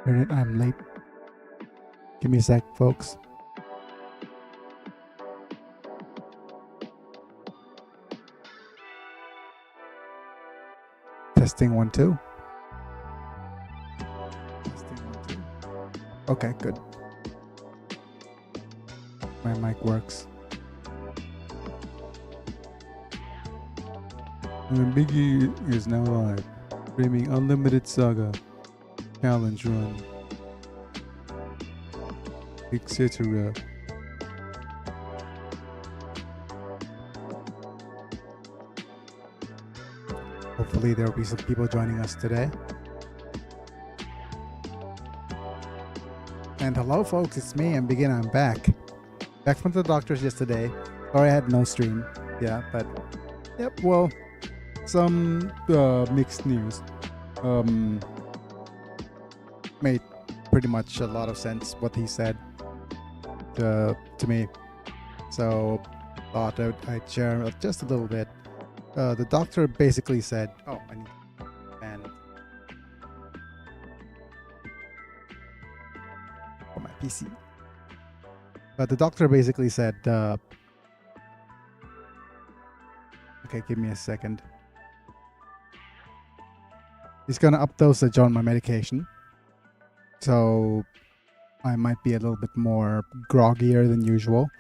Darn it, I'm late. Give me a sec, folks. Testing 1 2. Testing 1 2. Okay, good. My mic works. And Biggie is now live, streaming Unlimited Saga Challenge Run, etc. Hopefully there will be some people joining us today. And hello folks, it's me, I'm Begin, I'm back. Back from the doctor's yesterday. Sorry I had no stream. Yeah, but yep, well, some mixed news. Made pretty much a lot of sense what he said to me. So thought I'd share just a little bit. The doctor basically said, oh, I need and for my PC. But the doctor basically said, okay, give me a second. He's gonna up dosage on my medication. So I might be a little bit more groggier than usual,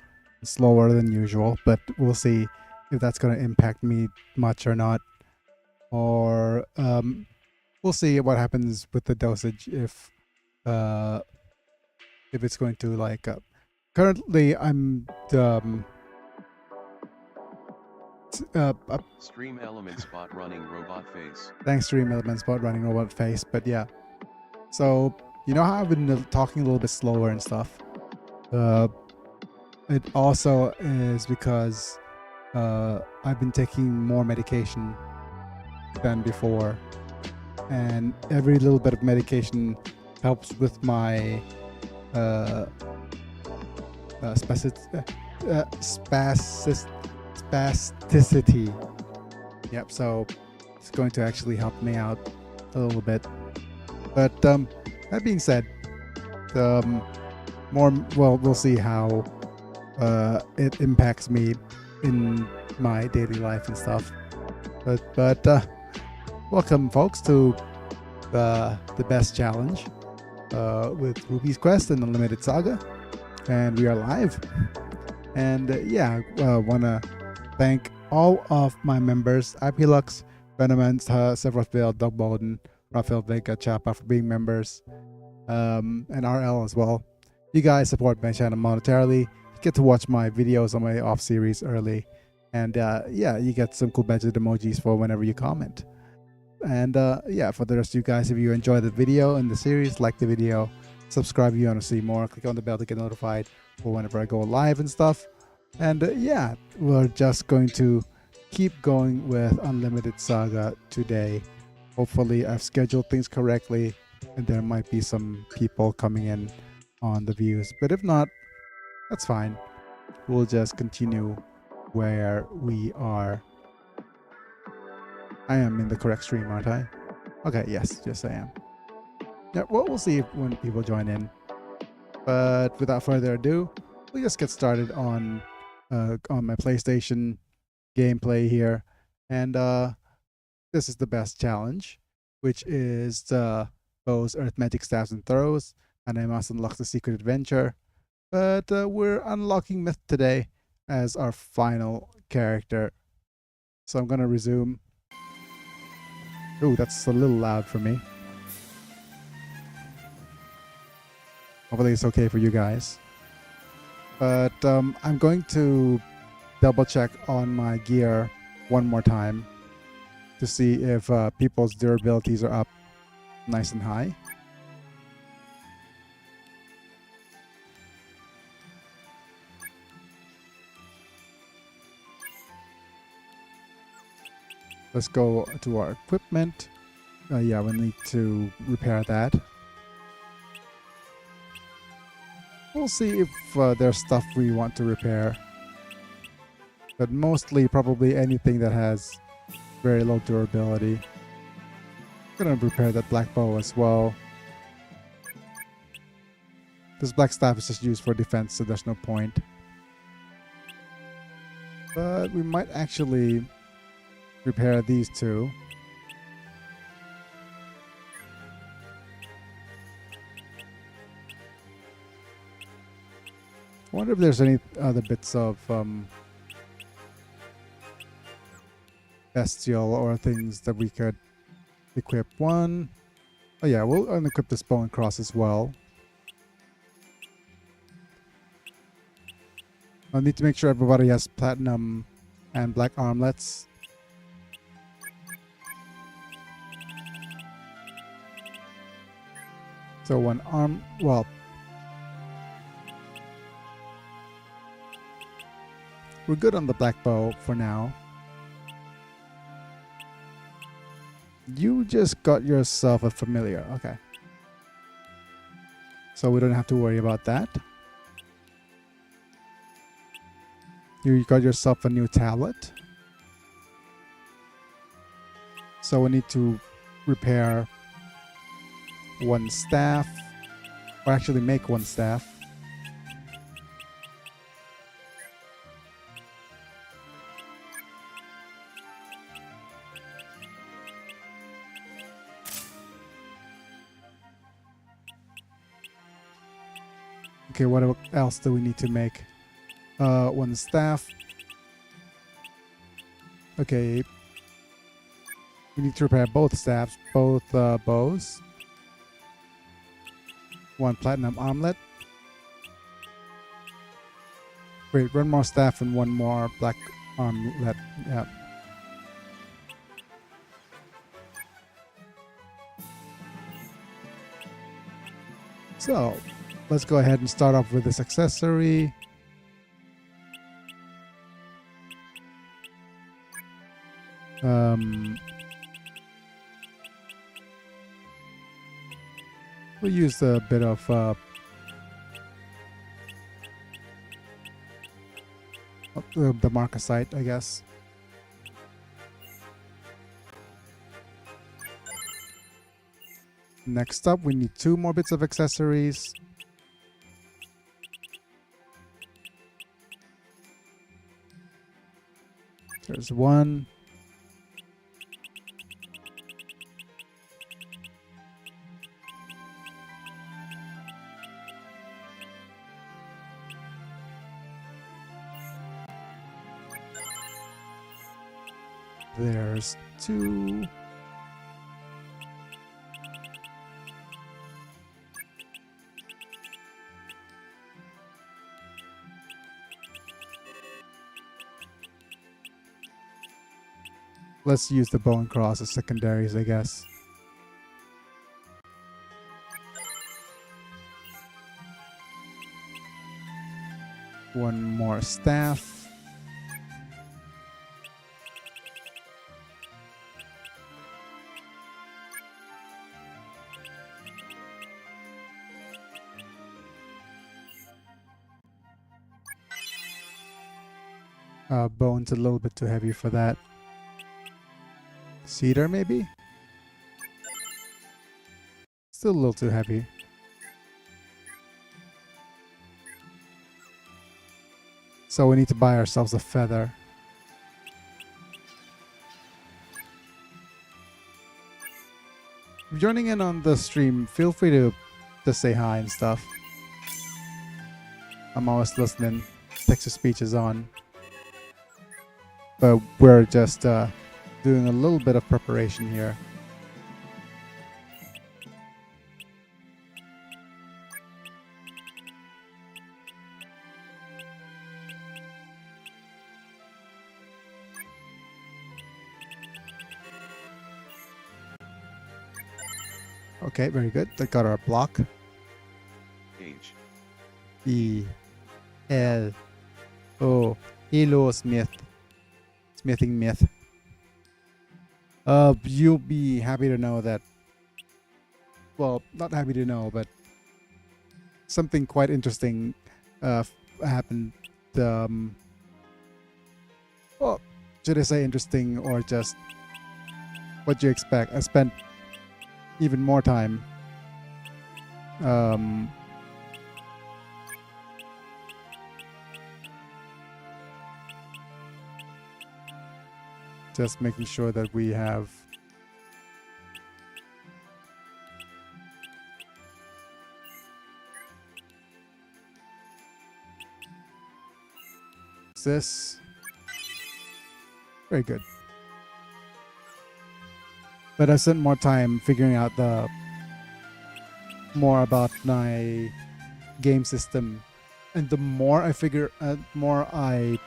slower than usual, but we'll see if that's going to impact me much or not. Or we'll see what happens with the dosage if it's going to like currently I'm Stream element spot running robot face. Thanks Stream element spot running robot face, but yeah. So you know how I've been talking a little bit slower and stuff. It also is because I've been taking more medication than before, and every little bit of medication helps with my spasticity. Yep, so it's going to actually help me out a little bit. But that being said, we'll see how it impacts me in my daily life and stuff. But welcome, folks, to the best challenge with Ruby's Quest and Unlimited Saga, and we are live. And yeah, want to thank all of my members: Ep.11, Venomance, Severoville, Doug Bowden, Rafael Vega, Chapa for being members, and RL as well. You guys support my channel monetarily. You get to watch my videos on my off series early, and yeah, you get some cool budget emojis for whenever you comment. And yeah, for the rest of you guys, if you enjoy the video and the series, like the video, subscribe if you want to see more, click on the bell to get notified for whenever I go live and stuff. And yeah, we're just going to keep going with Unlimited Saga today. Hopefully I've scheduled things correctly and there might be some people coming in on the views, but if not, that's fine. We'll just continue where we are. I am in the correct stream, aren't I? Okay, yes I am. Yeah, well, we'll see when people join in. But without further ado, we'll just get started on my PlayStation gameplay here. And this is the best challenge, which is those arithmetic stabs and throws, and I must unlock the secret adventure. But we're unlocking Myth today as our final character. So I'm gonna resume. Ooh, that's a little loud for me. Hopefully it's okay for you guys. But I'm going to double check on my gear one more time to see if people's durabilities are up nice and high. Let's go to our equipment. Yeah, we need to repair that. We'll see if there's stuff we want to repair. But mostly probably anything that has very low durability. I'm gonna repair that black bow as well. This black staff is just used for defense, so there's no point. But we might actually repair these two. I wonder if there's any other bits of bestial or things that we could equip. One. Oh yeah, we'll unequip this bow and cross as well. I need to make sure everybody has platinum and black armlets. So one arm, well, we're good on the black bow for now. You just got yourself a familiar, okay. So we don't have to worry about that. You got yourself a new tablet. So we need to repair one staff, or actually make one staff. Okay, what else do we need to make? One staff. Okay. We need to repair both staffs, both bows. One platinum armlet. Wait, one more staff and one more black armlet. Yeah. So, let's go ahead and start off with this accessory. We'll use a bit of the marcasite, I guess. Next up, we need 2 more bits of accessories. There's one. There's 2. Let's use the bow and cross as secondaries, I guess. One more staff. Bone's a little bit too heavy for that. Cedar, maybe? Still a little too heavy. So we need to buy ourselves a feather. If you're joining in on the stream, feel free to just say hi and stuff. I'm always listening. Text-to-speech is on. But we're just doing a little bit of preparation here. Okay, very good. That got our block. H. E. L. O. Hello, Smith. Smithing myth. You'll be happy to know that, well, not happy to know, but something quite interesting happened. Well, should I say interesting or just what you expect? I spent even more time Just making sure that we have this. Very good. But I spent more time figuring out more about my game system, and the more I more I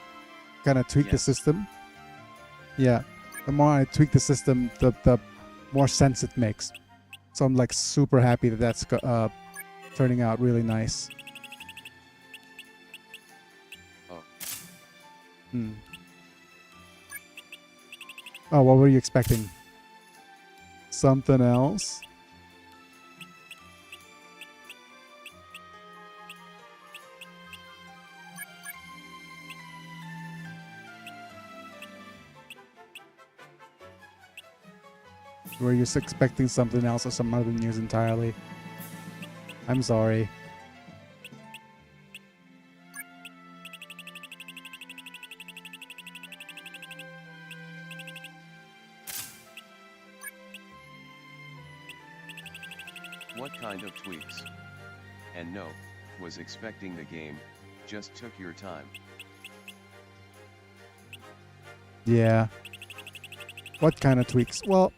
kind of tweak the system. Yeah, the more I tweak the system, the more sense it makes. So I'm like super happy that that's turning out really nice. Oh. Oh, what were you expecting? Something else? Were you expecting something else or some other news entirely? I'm sorry. What kind of tweaks? And no, was expecting the game, just took your time. Yeah. What kind of tweaks? Well,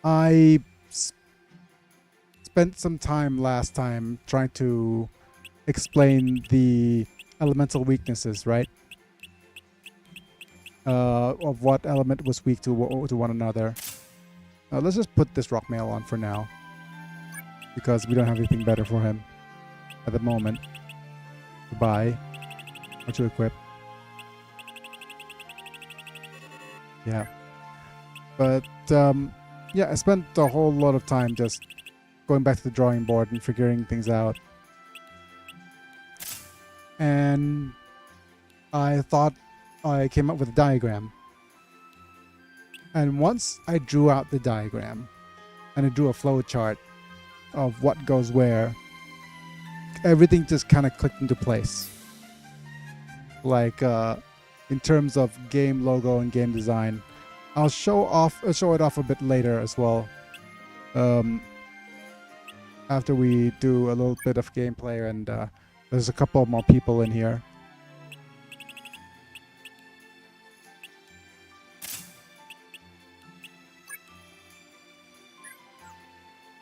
I spent some time last time trying to explain the elemental weaknesses, right? Of what element was weak to one another. Let's just put this rock mail on for now, because we don't have anything better for him at the moment to buy or to equip. Yeah. But yeah, I spent a whole lot of time just going back to the drawing board and figuring things out. And I thought I came up with a diagram. And once I drew out the diagram and I drew a flow chart of what goes where, everything just kind of clicked into place. Like in terms of game logo and game design. I'll show it off a bit later as well. After we do a little bit of gameplay, and there's a couple more people in here.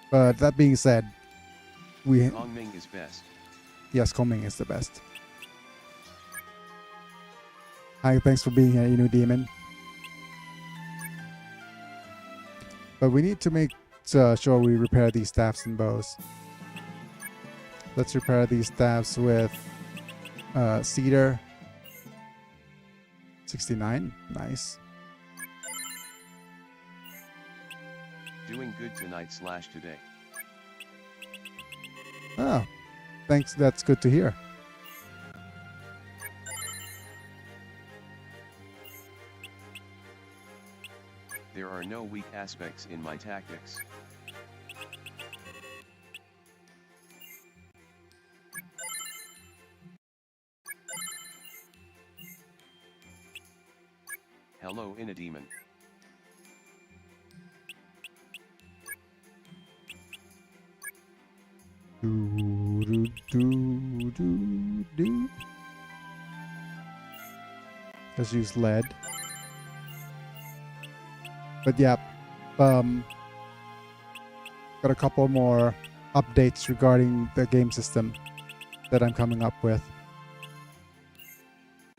But that being said, Kongming is best. Yes, Kongming is the best. Hi, thanks for being here, Inu Demon. But we need to make sure we repair these staffs and bows. Let's repair these staffs with cedar. 69, nice. Doing good tonight/today. Oh, thanks. That's good to hear. There are no weak aspects in my tactics. Hello, Inademon. Let's use lead. But yeah, got a couple more updates regarding the game system that I'm coming up with.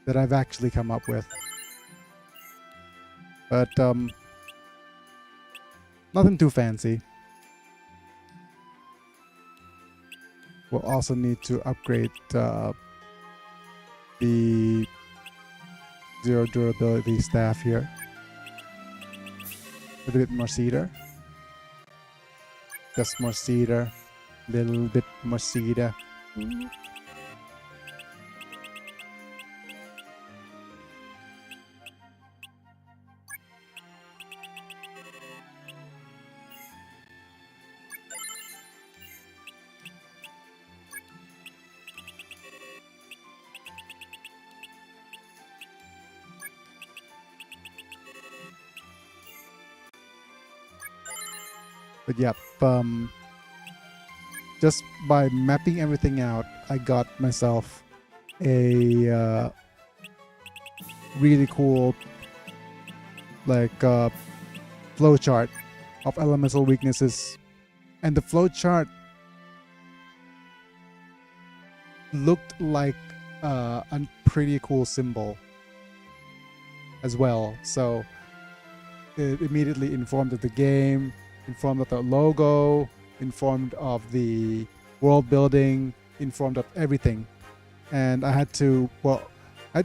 That I've actually come up with. But nothing too fancy. We'll also need to upgrade the 0 durability staff here. A bit more cedar. Just more cedar. Little bit more cedar. But yep, just by mapping everything out, I got myself a really cool like flowchart of elemental weaknesses, and the flowchart looked like a pretty cool symbol as well. So it immediately informed of the game, informed of the logo, informed of the world building, informed of everything. And I had to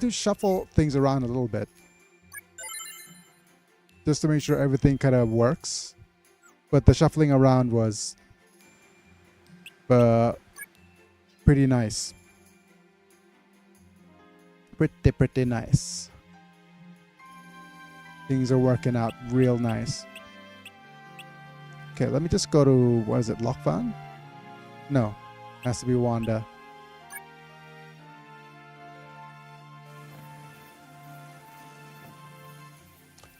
shuffle things around a little bit just to make sure everything kind of works. But the shuffling around was pretty nice. Pretty nice. Things are working out real nice. Okay, let me just go to, what is it, Lokvan? No, has to be Wanda.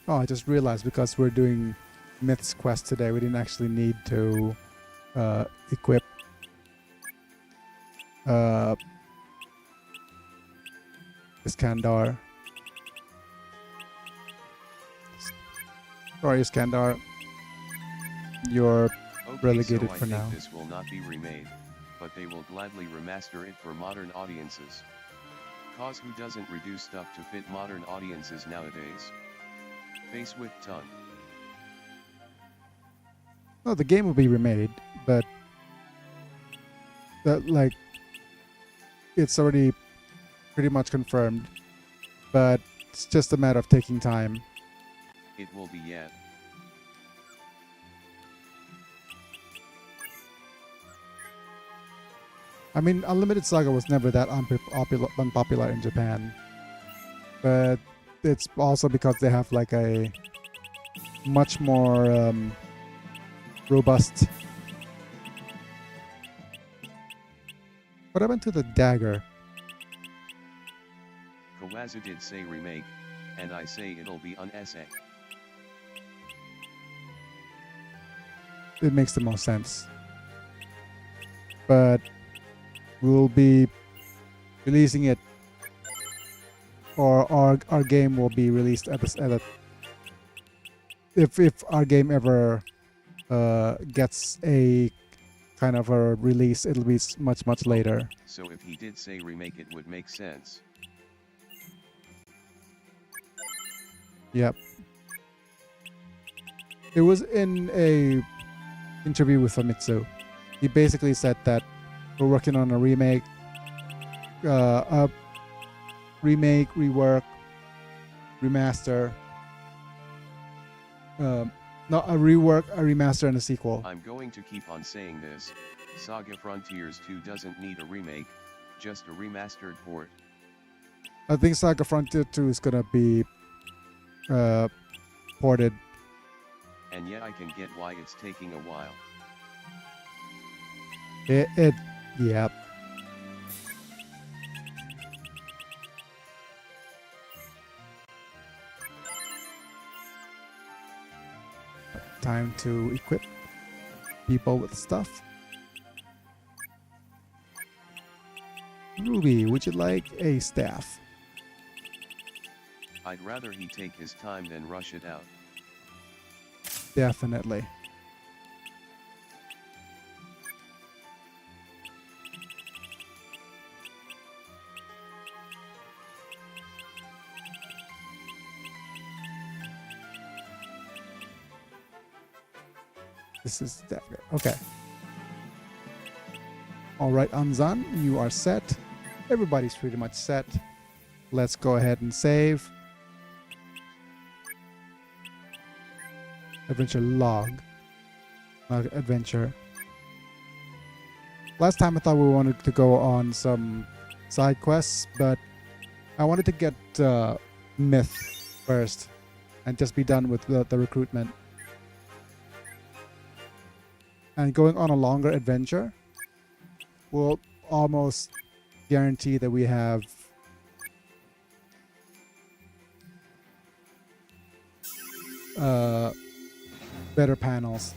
Oh, I just realized because we're doing Myth's quest today, we didn't actually need to equip Iskandar. Sorry, Iskandar. You're relegated so for now. This will not be remade, but they will gladly remaster it for modern audiences. Cause who doesn't redo stuff to fit modern audiences nowadays? Face with tongue. No, the game will be remade, but that like it's already pretty much confirmed. But it's just a matter of taking time. It will be yet. I mean, Unlimited Saga was never that unpopular in Japan. But it's also because they have like a much more robust... What happened to the dagger? Kawazu did say remake, and I say it'll be on SA. It makes the most sense. But we'll be releasing it, or our game will be released at a if our game ever gets a kind of a release, it'll be much later. So if he did say remake, it would make sense. Yep. It was in a interview with Famitsu. He basically said that we're working on a remake, rework, remaster. Not a rework, a remaster, and a sequel. I'm going to keep on saying this. Saga Frontiers 2 doesn't need a remake, just a remastered port. I think Saga Frontier 2 is gonna be ported. And yet I can get why it's taking a while. Yep. Time to equip people with stuff. Ruby, would you like a staff? I'd rather he take his time than rush it out. Definitely. This is that. Okay. All right, Anzan, you are set. Everybody's pretty much set. Let's go ahead and save. Adventure log. Adventure. Last time I thought we wanted to go on some side quests, but I wanted to get Myth first and just be done with the recruitment. And going on a longer adventure will almost guarantee that we have better panels.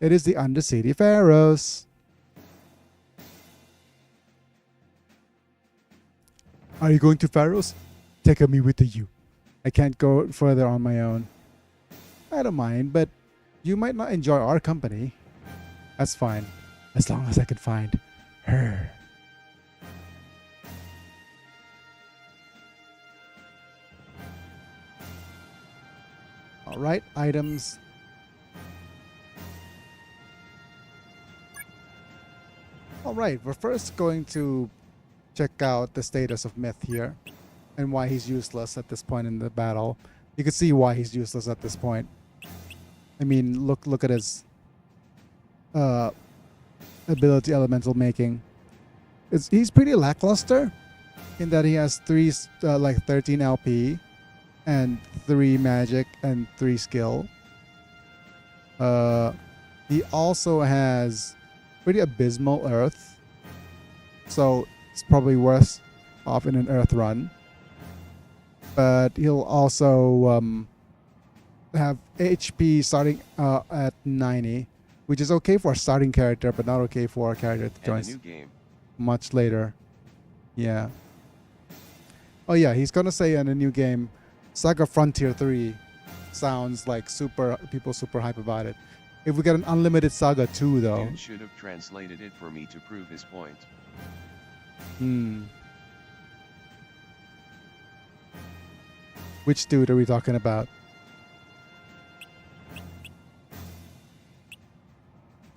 It is the Undercity Pharaohs. Are you going to Pharaohs? Take me with you. I can't go further on my own. I don't mind, but you might not enjoy our company. That's fine, as long as I can find her. All right, items. All right, we're first going to check out the status of Myth here and why he's useless at this point in the battle. You can see why he's useless at this point. I mean, look at his ability elemental making. He's pretty lackluster in that he has 13 LP and 3 magic and 3 skill. He also has pretty abysmal earth, so it's probably worse off in an earth run. But he'll also have HP starting at 90, which is okay for a starting character, but not okay for a character that joins much later. Yeah. Oh yeah, he's gonna say in a new game, Saga Frontier 3 sounds like people super hype about it. If we get an unlimited Saga 2 though. Dude should have translated it for me to prove his point. Which dude are we talking about?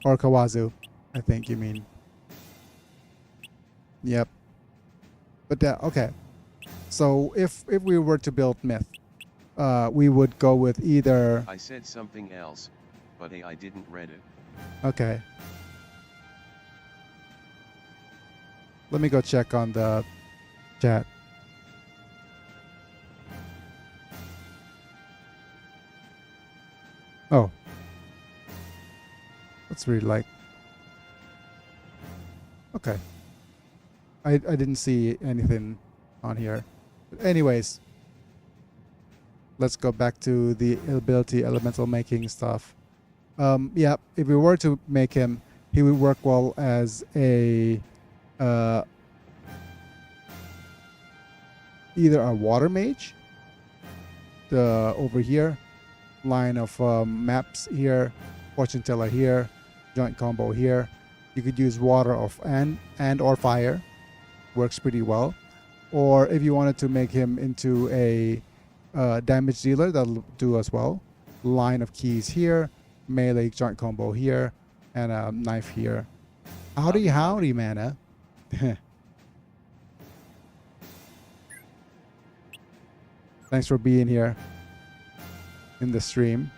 Or Kawazu, I think you mean. Yep. But okay. So if we were to build Myth, we would go with either... I said something else, but I didn't read it. Okay. Let me go check on the chat. Oh. That's really like... Okay. I didn't see anything on here. But anyways, let's go back to the ability elemental making stuff. Yeah, if we were to make him, he would work well as a either a water mage, over here, line of maps here, fortune teller here, joint combo here. You could use water and or fire, works pretty well. Or if you wanted to make him into a damage dealer, that'll do as well. Line of keys here, melee joint combo here, and a knife here. Howdy, mana. Thanks for being here in the stream.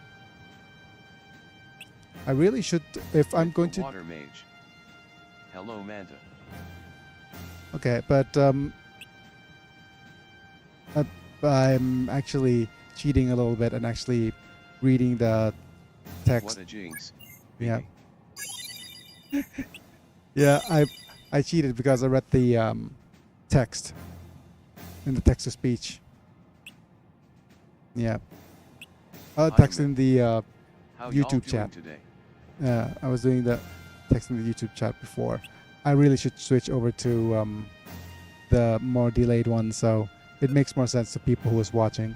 I really should, if I'm going to... Water mage. Hello, Manta. Okay, but I'm actually cheating a little bit and actually reading the text. What a jinx. Yeah. Yeah, I cheated because I read the text in the text to speech. Yeah. Text in the YouTube chat. Yeah, I was doing the text in the YouTube chat before. I really should switch over to the more delayed one, so it makes more sense to people who is watching.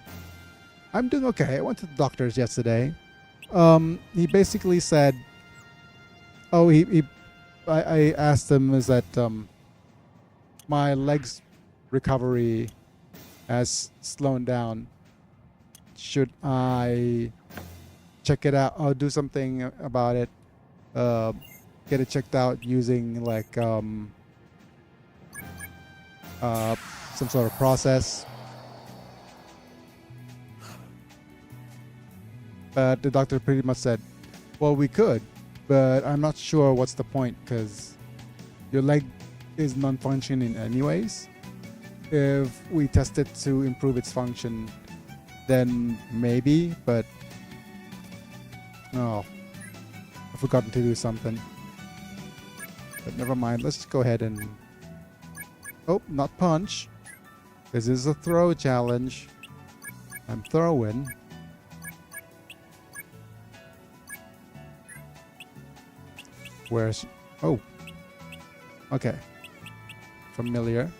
I'm doing okay. I went to the doctor's yesterday. He basically said, I asked him, is that my legs recovery has slowed down. Should I check it out or do something about it? Get it checked out using like some sort of process. But the doctor pretty much said, well, we could, but I'm not sure what's the point because your leg is non-functioning anyways. If we test it to improve its function, then maybe, but oh, I forgot to do something. But never mind, let's just go ahead and... Oh, not punch. This is a throw challenge. I'm throwing. Where's... Oh. Okay. Familiar.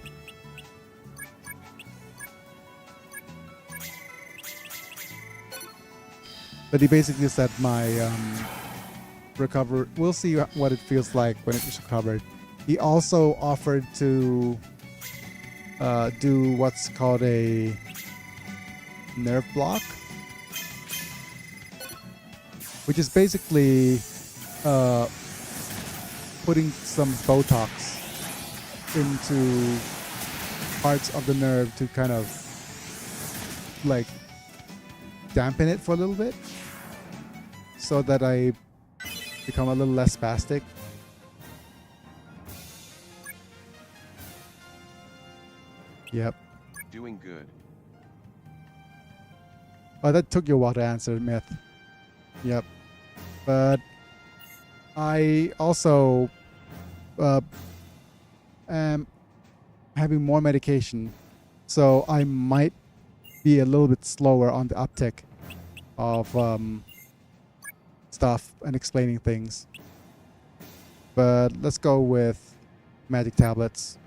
But he basically said my recover... We'll see what it feels like when it's recovered. He also offered to do what's called a nerve block, which is basically putting some Botox into parts of the nerve to kind of like dampen it for a little bit so that I become a little less spastic. Yep. Doing good. Oh, that took you a while to answer, Myth. Yep. But I also am having more medication, so I might be a little bit slower on the uptick of stuff and explaining things. But let's go with magic tablets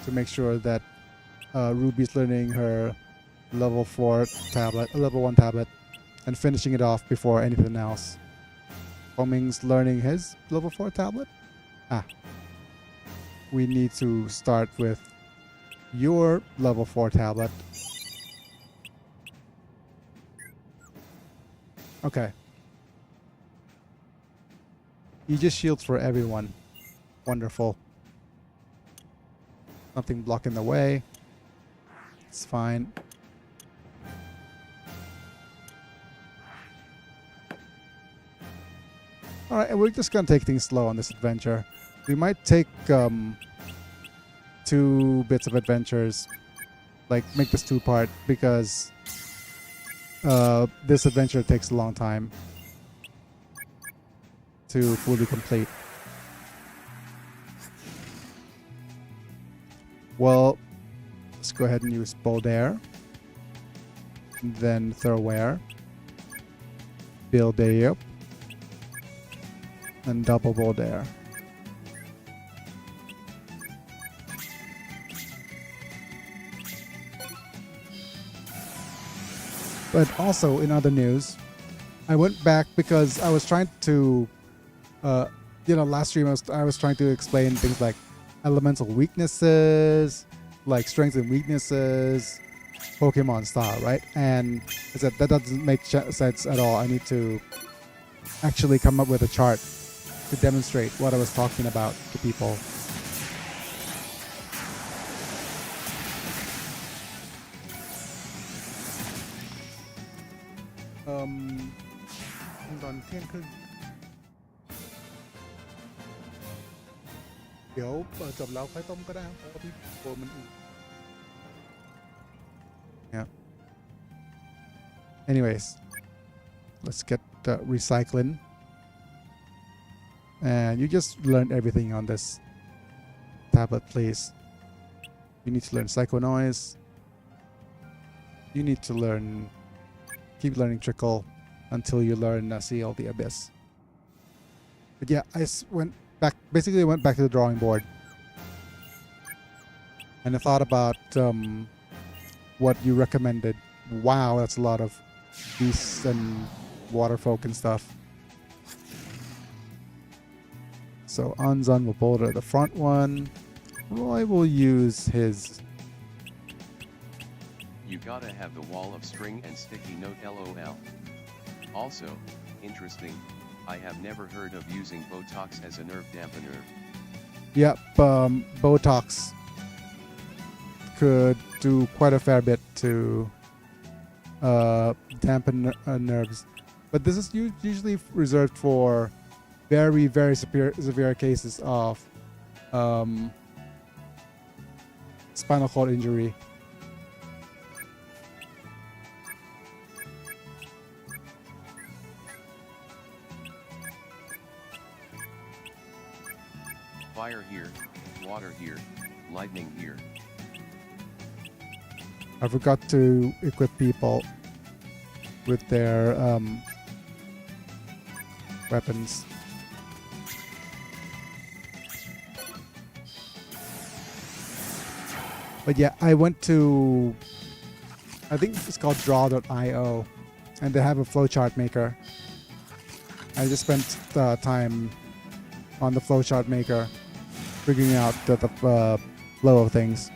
to make sure that Ruby's learning her level 4 tablet, level 1 tablet, and finishing it off before anything else. Homing's learning his level 4 tablet. We need to start with your level 4 tablet. Okay. He just shields for everyone. Wonderful. Nothing blocking the way. It's fine. Alright, and we're just gonna take things slow on this adventure. We might take 2 bits of adventures, like make this 2-part, because this adventure takes a long time to fully complete. Well, let's go ahead and use Bold Air, then Throw Air, Build Air, and Double Bold Air. But also in other news, I went back because I was trying to, last stream I was trying to explain things like elemental weaknesses, like strengths and weaknesses, Pokemon style, right? And I said that doesn't make sense at all. I need to actually come up with a chart to demonstrate what I was talking about to people. Hold on, 10 ครึ่ง เดี๋ยวจบแล้วค่อยต้มก็ได้เพราะว่าพี่โกมันอุ่น Yeah. Anyways, let's get recycling. And you just learn everything on this tablet, please. You need to learn Psycho Noise. You need to learn, keep learning Trickle until you learn Seal the Abyss. But yeah, I went back, basically went back to the drawing board. And I thought about what you recommended. Wow, that's a lot of beasts and waterfolk and stuff. So Anzan will boulder the front one. Roy will use his... You gotta have the wall of string and sticky note LOL. Also, interesting, I have never heard of using Botox as a nerve dampener. Yep, Botox could do quite a fair bit to dampen nerves. But this is usually reserved for very, very severe cases of spinal cord injury. Fire here, water here, lightning here. I forgot to equip people with their weapons. But yeah, I went to, I think it's called draw.io, and they have a flowchart maker. I just spent time on the flowchart maker, figuring out the flow of things.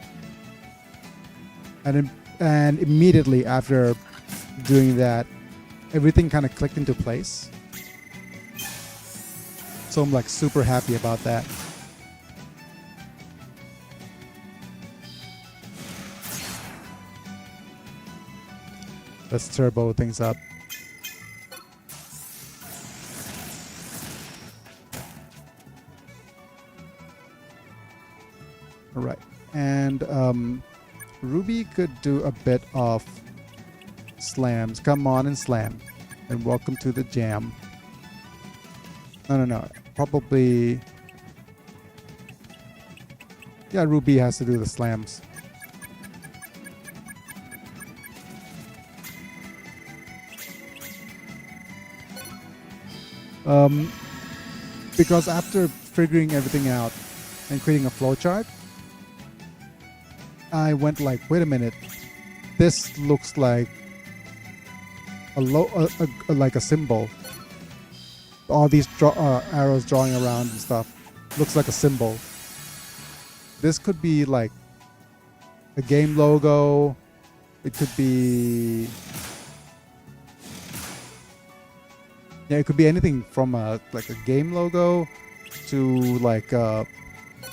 And immediately after doing that, everything kind of clicked into place. So I'm like super happy about that. Let's turbo things up. All right. And Ruby could do a bit of slams. Come on and slam. And welcome to the jam. No. Probably... Yeah, Ruby has to do the slams. Because after figuring everything out and creating a flowchart, I went like, wait a minute, this looks like like a symbol. All these arrows drawing around and stuff looks like a symbol. This could be like a game logo. It could be... Yeah, it could be anything from like a game logo to like a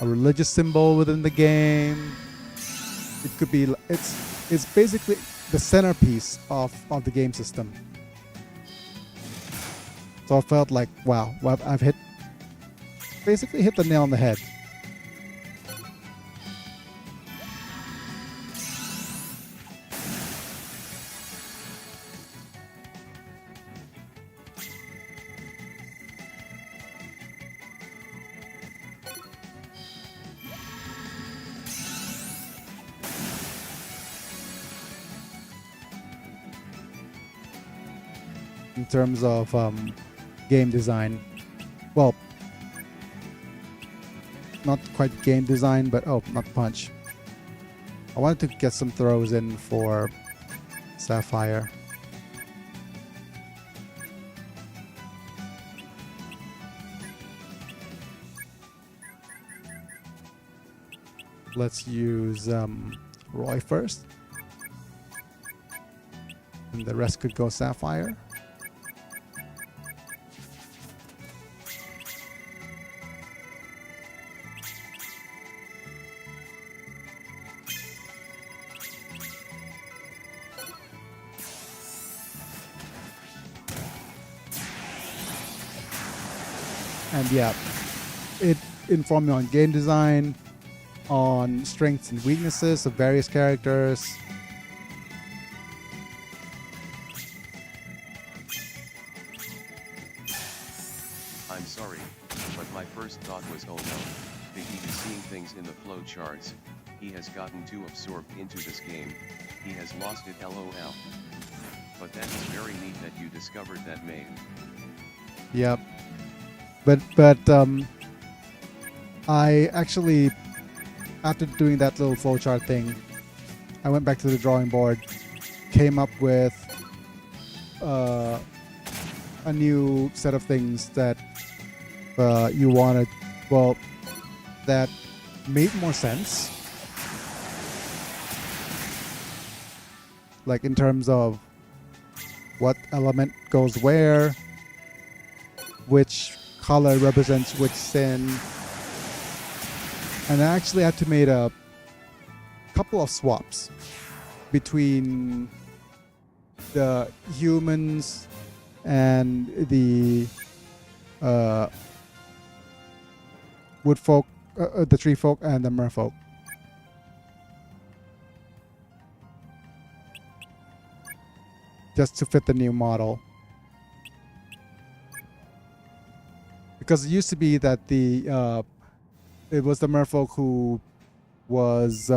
religious symbol within the game. It could be... It's basically the centerpiece of the game system. So I felt like, wow, I've basically hit the nail on the head. In terms of game design, well, not quite game design, but not punch. I wanted to get some throws in for Sapphire. Let's use Roy first, and the rest could go Sapphire. And yeah, it informed me on game design, on strengths and weaknesses of various characters. I'm sorry, but my first thought was, oh no, Biggie is seeing things in the flow charts. He has gotten too absorbed into this game. He has lost it, lol. But that is very neat that you discovered that, mate. Yep. But I actually, after doing that little flowchart thing, I went back to the drawing board, came up with a new set of things that you wanted, well, that made more sense. Like in terms of what element goes where, which color represents which sin. And I actually had to make a couple of swaps between the humans and the wood folk, the tree folk and the merfolk. Just to fit the new model. Because it used to be that it was the merfolk who was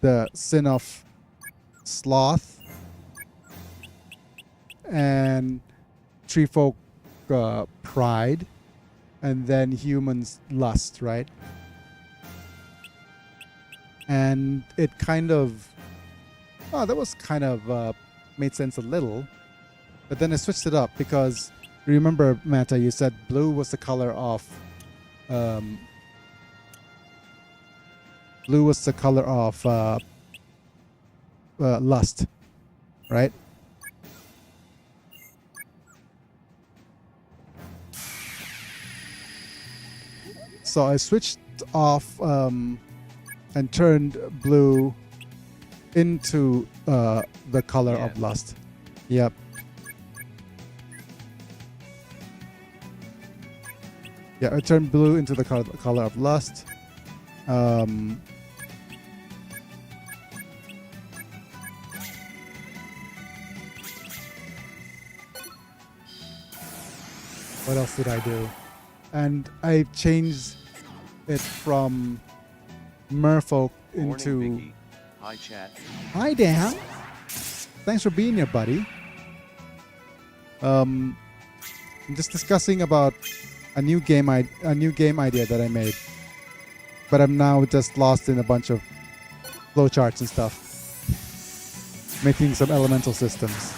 the sin of sloth, and tree folk pride, and then humans lust, right? and it kind of that was kind of made sense a little, but then I switched it up because remember, Mata, you said blue was the color of um, lust, right? So I switched off and turned blue into the color of lust. Yep. Yeah, I turned blue into the color of lust. What else did I do? And I changed it from merfolk into... Morning, hi, chat. Hi, Dan. Thanks for being here, buddy. I'm just discussing about a new game idea that I made, but I'm now just lost in a bunch of flowcharts and stuff, making some elemental systems.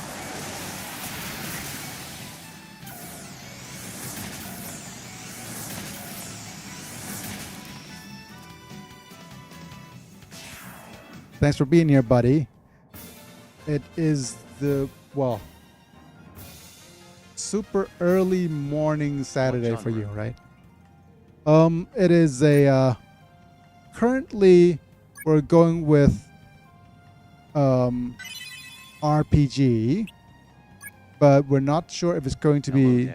Thanks for being here, buddy. It is the, well, super early morning Saturday for you, right? It is a currently we're going with RPG, but we're not sure if it's going to be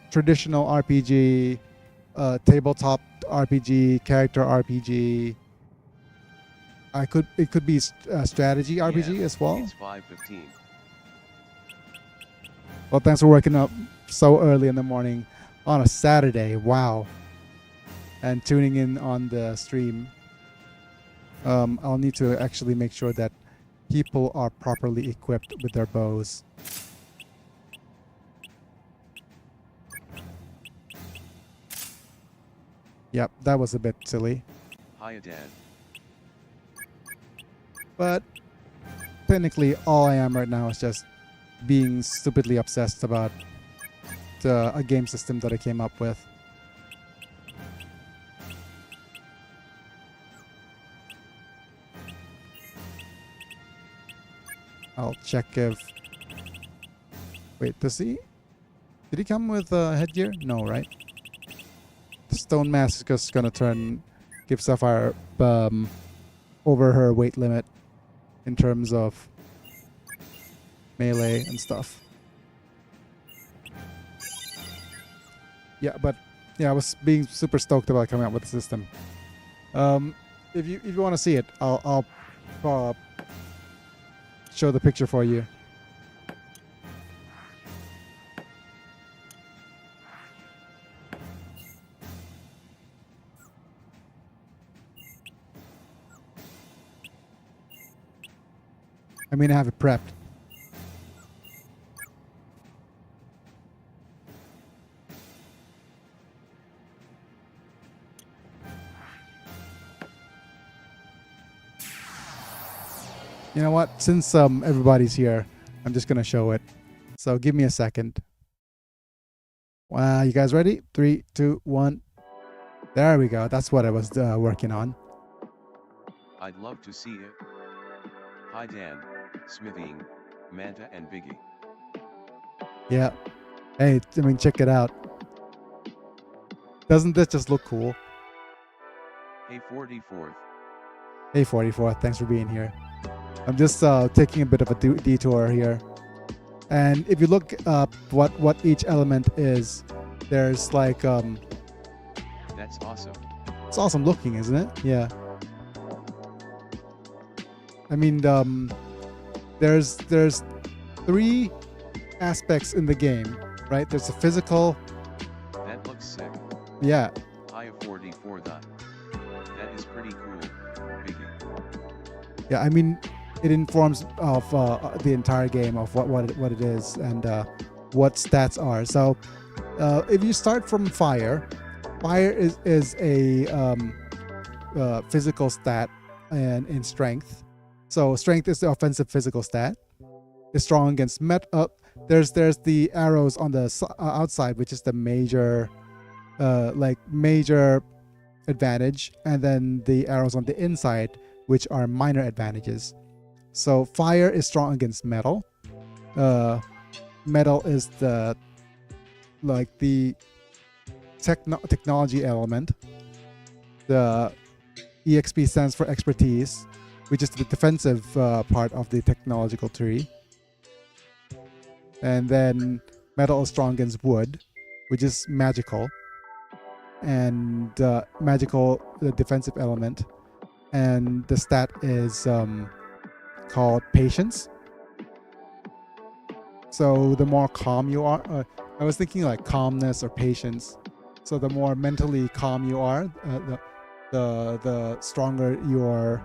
traditional RPG, tabletop RPG, character RPG. It could be strategy RPG as well. It's 5:15. Well, thanks for waking up so early in the morning on a Saturday. Wow. And tuning in on the stream. I'll need to actually make sure that people are properly equipped with their bows. Yep, that was a bit silly. Hiya, Dad. But technically, all I am right now is just being stupidly obsessed about a game system that I came up with. I'll check if... Wait, does he... Did he come with headgear? No, right? The stone mask is just gonna give Sapphire over her weight limit in terms of melee and stuff. Yeah, but yeah, I was being super stoked about coming up with the system. If you want to see it, I'll show the picture for you. I mean, I have it prepped. You know what? Since everybody's here, I'm just gonna show it. So give me a second. Wow, you guys ready? 3, 2, 1. There we go. That's what I was working on. I'd love to see it. Hi, Dan, Smithing, Manta, and Biggie. Yeah. Hey, I mean, check it out. Doesn't this just look cool? Hey, 44th. Hey, 44th. Thanks for being here. I'm just taking a bit of a detour here. And if you look up what each element is, there's like... That's awesome. It's awesome looking, isn't it? Yeah. I mean, there's 3 aspects in the game, right? There's the physical. That looks sick. Yeah. Hiya, 44 That is pretty cool, Biggie. Yeah, I mean, it informs of the entire game of what it is and what stats are. So if you start from fire, Fire is a physical stat and in strength. So strength is the offensive physical stat. It's strong against there's the arrows on the outside, which is the major major advantage, and then the arrows on the inside, which are minor advantages. So fire is strong against metal. Metal is the technology element. The EXP stands for expertise, which is the defensive part of the technological tree. And then metal is strong against wood, which is magical. And magical, the defensive element. And the stat is called patience. So the more calm you are, I was thinking like calmness or patience. So the more mentally calm you are, the stronger your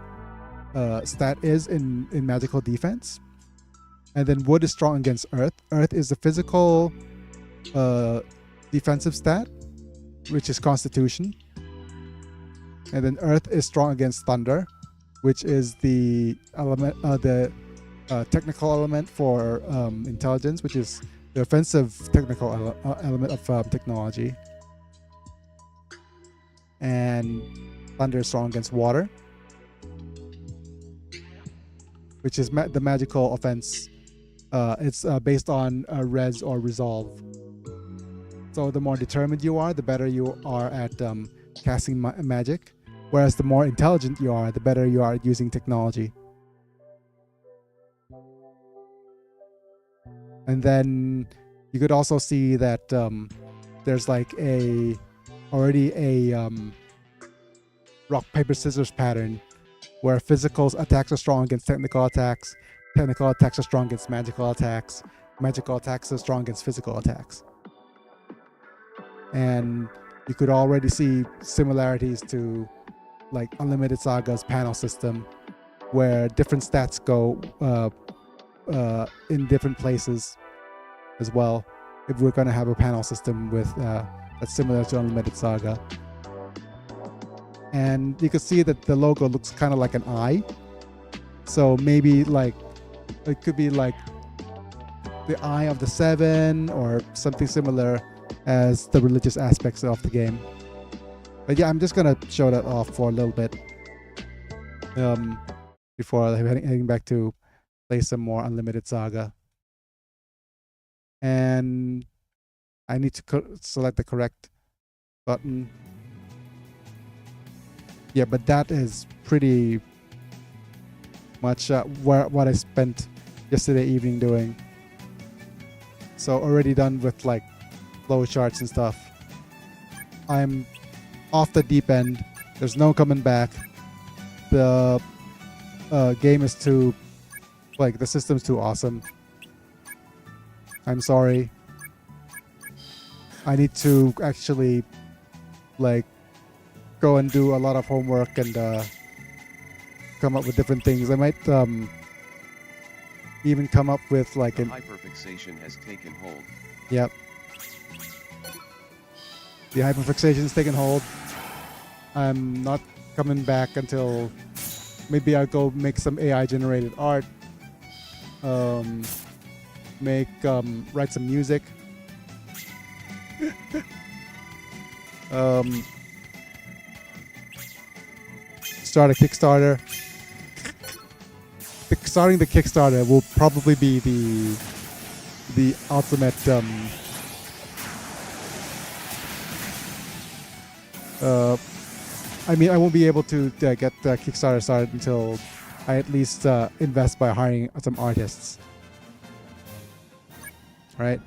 stat is in magical defense. And then wood is strong against earth. Earth is the physical defensive stat, which is constitution. And then earth is strong against thunder, which is the element, technical element for intelligence, which is the offensive technical element of technology. And thunder is strong against water, which is the magical offense. It's based on res or resolve. So the more determined you are, the better you are at casting magic. Whereas the more intelligent you are, the better you are at using technology. And then you could also see that there's like already a rock, paper, scissors pattern where physical attacks are strong against technical attacks are strong against magical attacks are strong against physical attacks. And you could already see similarities to like Unlimited Saga's panel system, where different stats go in different places as well. If we're going to have a panel system with that's similar to Unlimited Saga. And you can see that the logo looks kind of like an eye. So maybe like it could be like the Eye of the Seven or something similar as the religious aspects of the game. But yeah, I'm just gonna show that off for a little bit before heading back to play some more Unlimited Saga. And I need to select the correct button. Yeah, but that is pretty much what I spent yesterday evening doing. So already done with like flow charts and stuff. I'm off the deep end. There's no coming back. The game is too, like, the system's too awesome. I'm sorry. I need to actually like go and do a lot of homework and come up with different things. I might even come up with like an hyperfixation has taken hold. Yep. The hyperfixation has taken hold. I'm not coming back until maybe I'll go make some AI generated art. Write some music. Start a Kickstarter. Starting the Kickstarter will probably be the ultimate I mean, I won't be able to get the Kickstarter started until I at least invest by hiring some artists. Right?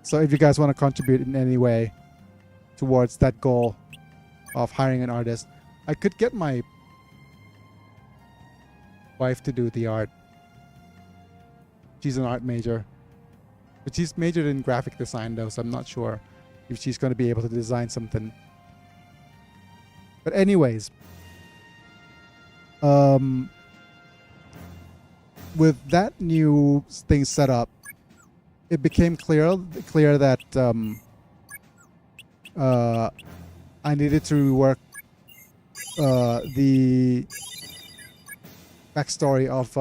So if you guys want to contribute in any way towards that goal of hiring an artist, I could get my wife to do the art. She's an art major. But she's majored in graphic design though, so I'm not sure if she's going to be able to design something. But anyways, with that new thing set up, it became clear that I needed to rework the backstory of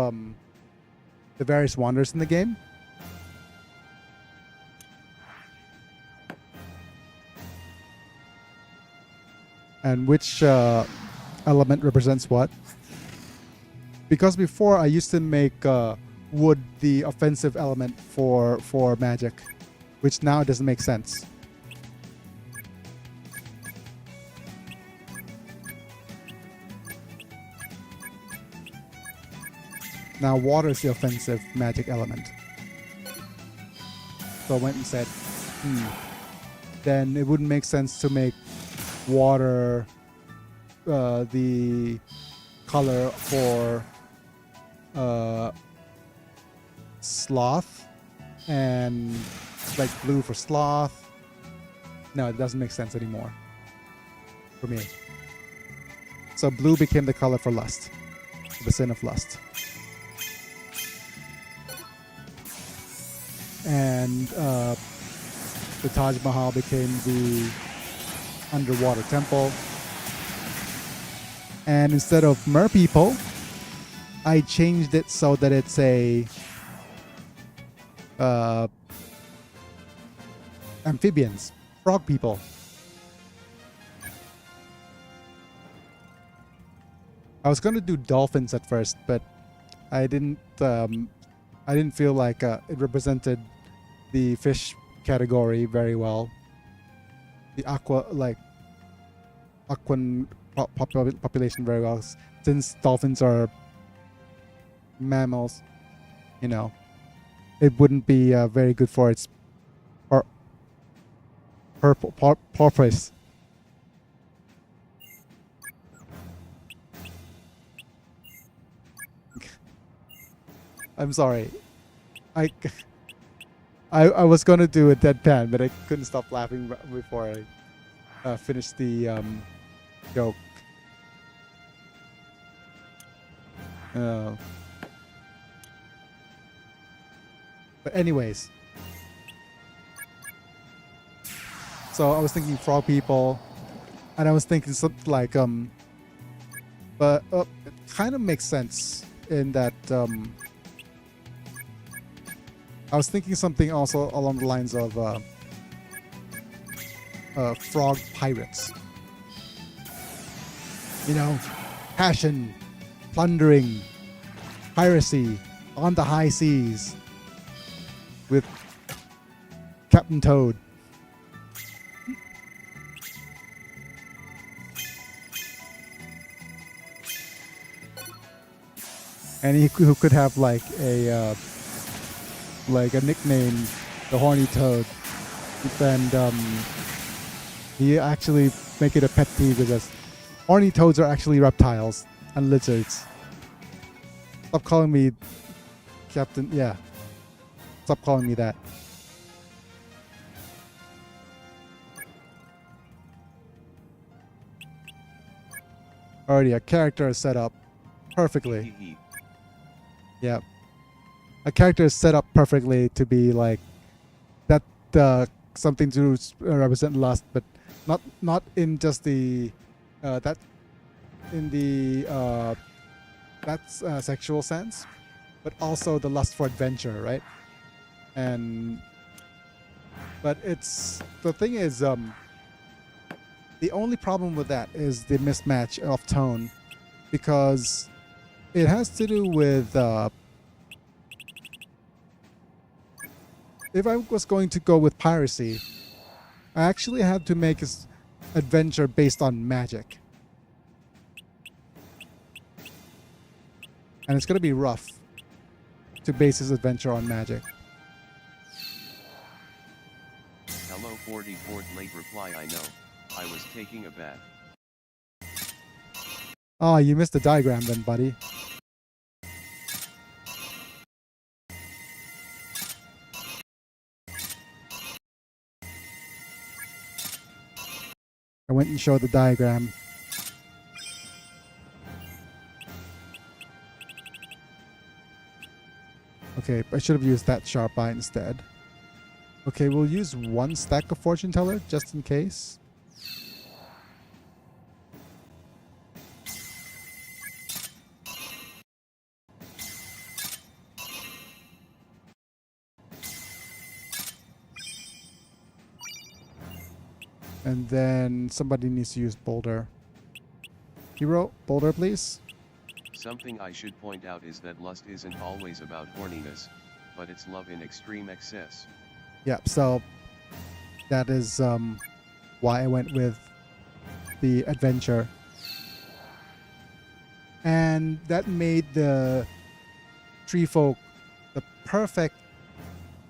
the various wonders in the game. And which element represents what. Because before I used to make wood the offensive element for magic, which now doesn't make sense. Now water is the offensive magic element. So I went and said, then it wouldn't make sense to make water the color for sloth, and like blue for sloth. No, it doesn't make sense anymore for me. So blue became the color for lust, the sin of lust. And the Taj Mahal became the underwater temple. And instead of mer people, I changed it so that it's a amphibians, frog people. I was going to do dolphins at first, but I didn't feel like it represented the fish category very well. The aquan population very well, since dolphins are mammals. You know, it wouldn't be very good for its purpose. I'm sorry. I was gonna do a deadpan, but I couldn't stop laughing before I finished the joke. But anyways, so I was thinking frog people, and I was thinking something like but it kind of makes sense in that I was thinking something also along the lines of frog pirates. You know, passion, plundering, piracy on the high seas with Captain Toad. And he who could have like a nickname, the Horny Toad, and he actually make it a pet peeve because horny toads are actually reptiles and lizards. Stop calling me Captain. Yeah, stop calling me that. Already, a character is set up perfectly. Yeah. A character is set up perfectly to be like that, something to represent lust, but not in just the that in the that's sexual sense, but also the lust for adventure, right? And but it's the thing is the only problem with that is the mismatch of tone, because it has to do with if I was going to go with piracy, I actually had to make his adventure based on magic. And it's going to be rough to base his adventure on magic. Hello 44th late reply. I know. I was taking a bath. Oh, you missed the diagram then, buddy. I went and showed the diagram. Okay, I should have used that sharp eye instead. Okay, we'll use one stack of fortune teller just in case. And then somebody needs to use boulder. Hero, boulder, please. Something I should point out is that lust isn't always about horniness, but it's love in extreme excess. Yeah, so that is why I went with the adventure. And that made the tree folk the perfect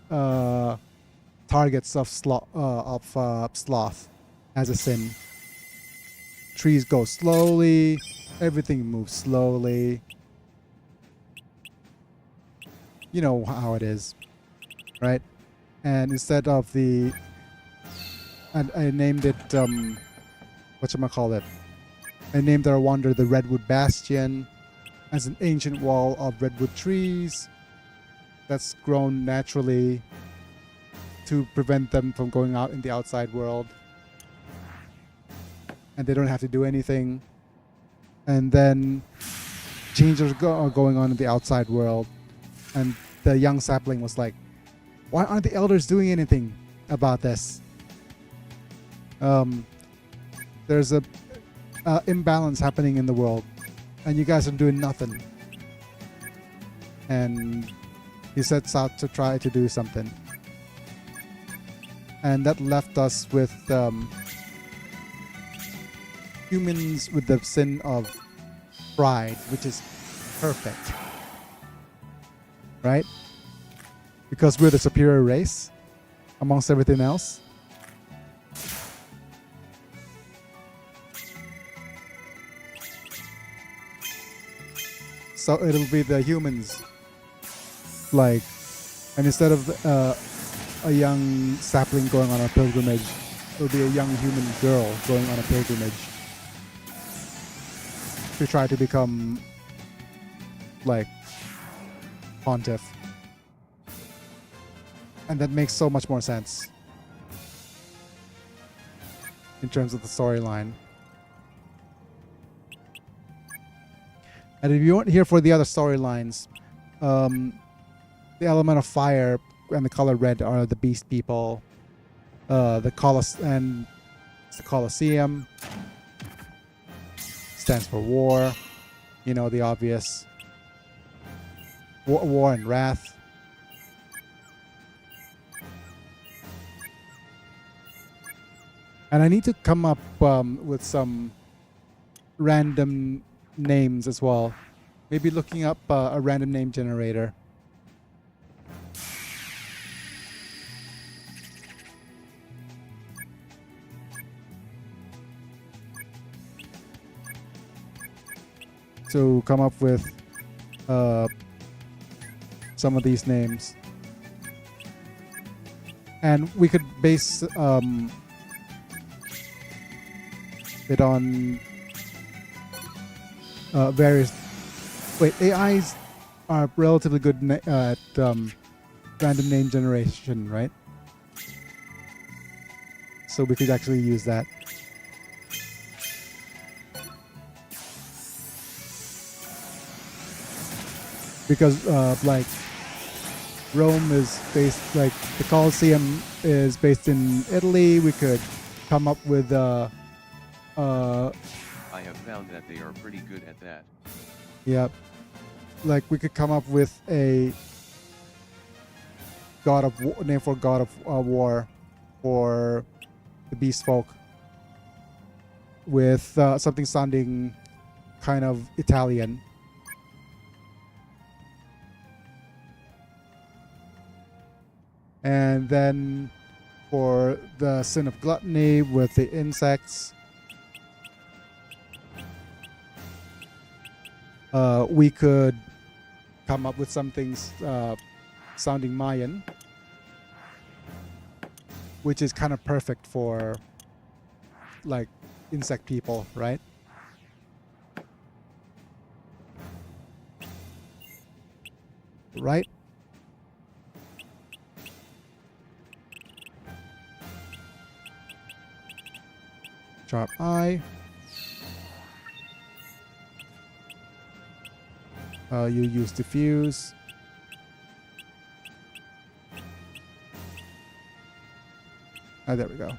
targets of sloth as a sin. Trees go slowly, everything moves slowly. You know how it is, right? And instead of the, and I named it whatchamacallit, I named our wonder the Redwood Bastion, as an ancient wall of redwood trees that's grown naturally to prevent them from going out in the outside world. And they don't have to do anything. And then changes are going on in the outside world. And the young sapling was like, why aren't the elders doing anything about this? There's a imbalance happening in the world, and you guys are doing nothing. And he sets out to try to do something. And that left us with humans with the sin of pride, which is perfect. Right? Because we're the superior race amongst everything else. So it'll be the humans. Like, and instead of a young sapling going on a pilgrimage, it'll be a young human girl going on a pilgrimage to try to become like pontiff. And that makes so much more sense in terms of the storyline. And if you weren't here for the other storylines, the element of fire and the color red are the beast people. The Colosseum stands for war. You know, the obvious. War and wrath. And I need to come up with some random names as well. Maybe looking up a random name generator. To come up with some of these names. And we could base it on various. Wait, AIs are relatively good at random name generation, right? So we could actually use that. Because like Rome is based, like the Colosseum is based in Italy, we could come up with I have found that they are pretty good at that. yeah, like we could come up with a god of war, name for god of war for the beast folk with something sounding kind of Italian. And then for the sin of gluttony with the insects, we could come up with something sounding Mayan, which is kind of perfect for like insect people, right? Right? Sharp Eye. You use Diffuse. There we go.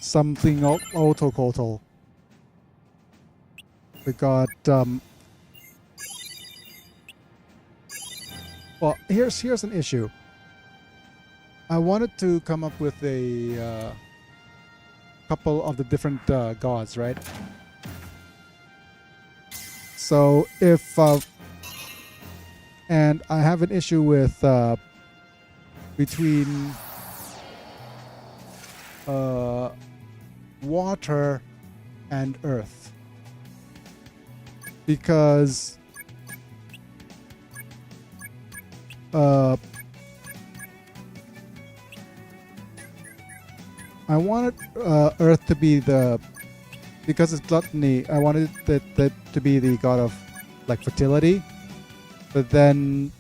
Something autocotal. We got well, here's an issue. I wanted to come up with a couple of the different gods, right? So if and I have an issue with between water and earth, because I wanted earth to be the, because it's gluttony, I wanted that to be the god of like fertility, but then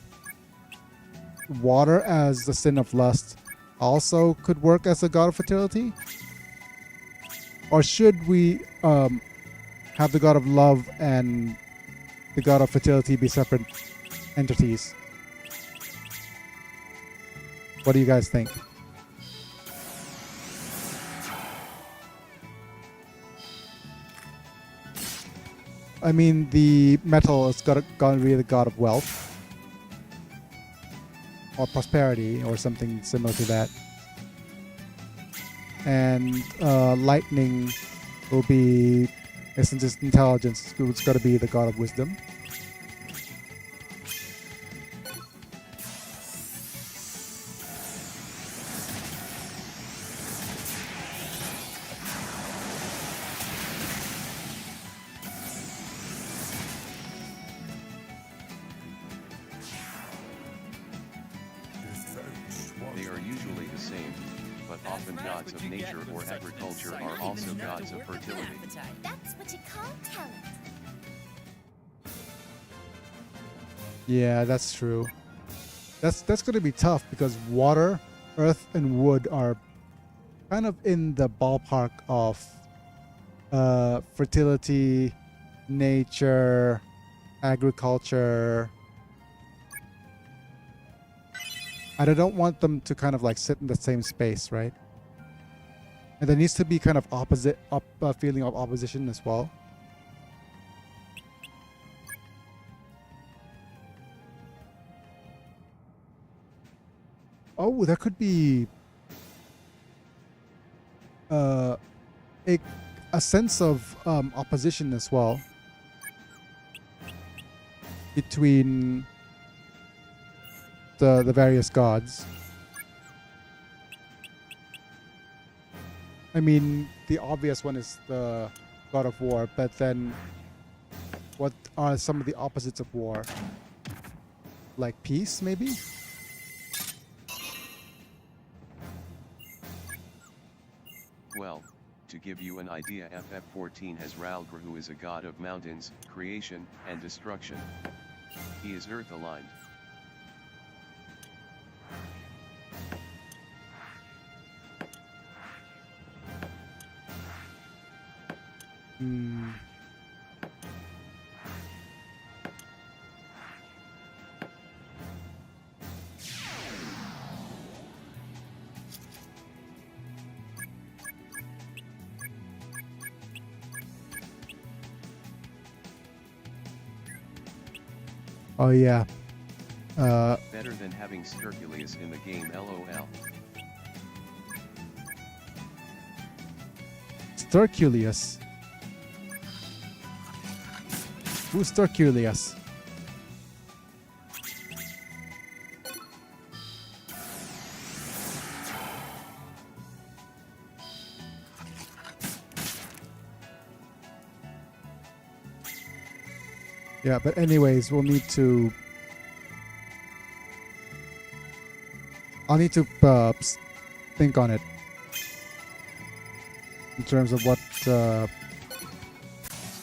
water as the sin of lust also could work as a god of fertility. Or should we have the god of love and the god of fertility be separate entities? What do you guys think? I mean, the metal is gonna be the god of wealth or prosperity or something similar to that, and lightning will be, isn't just intelligence, it's got to be the god of wisdom. They are usually the same, but often gods of nature or agriculture are also gods of fertility. That's what you call talent. Yeah, that's true. That's going to be tough because water, earth, and wood are kind of in the ballpark of fertility, nature, agriculture. And I don't want them to kind of like sit in the same space, right? And there needs to be kind of opposite feeling of opposition as well. Oh, there could be a sense of opposition as well between the various gods. I mean, the obvious one is the god of war, but then what are some of the opposites of war? Like peace, maybe? Well, to give you an idea, Ep.14 has Ralgr, who is a god of mountains, creation, and destruction. He is earth aligned. Oh yeah. Better than having Sterculius in the game, LOL. Sterculius. Who's Sterculius? Yeah, but anyways, we'll need to... I'll need to think on it in terms of what...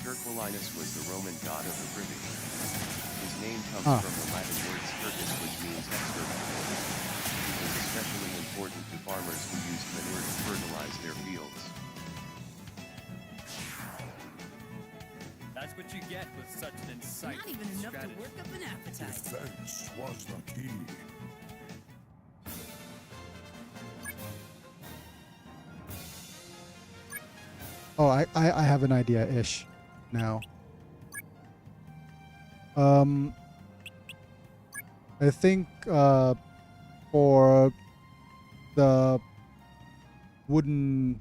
Sterculinus was the Roman god of the Privy. His name comes Ah. from the Latin word spurgus, which means exterminate. It was especially important to farmers who used manure to fertilize their fields. That's what you get with such an insightful Not even enough strategy. to work up an appetite. Defense was the key. Oh, I have an idea-ish now. I think for the wooden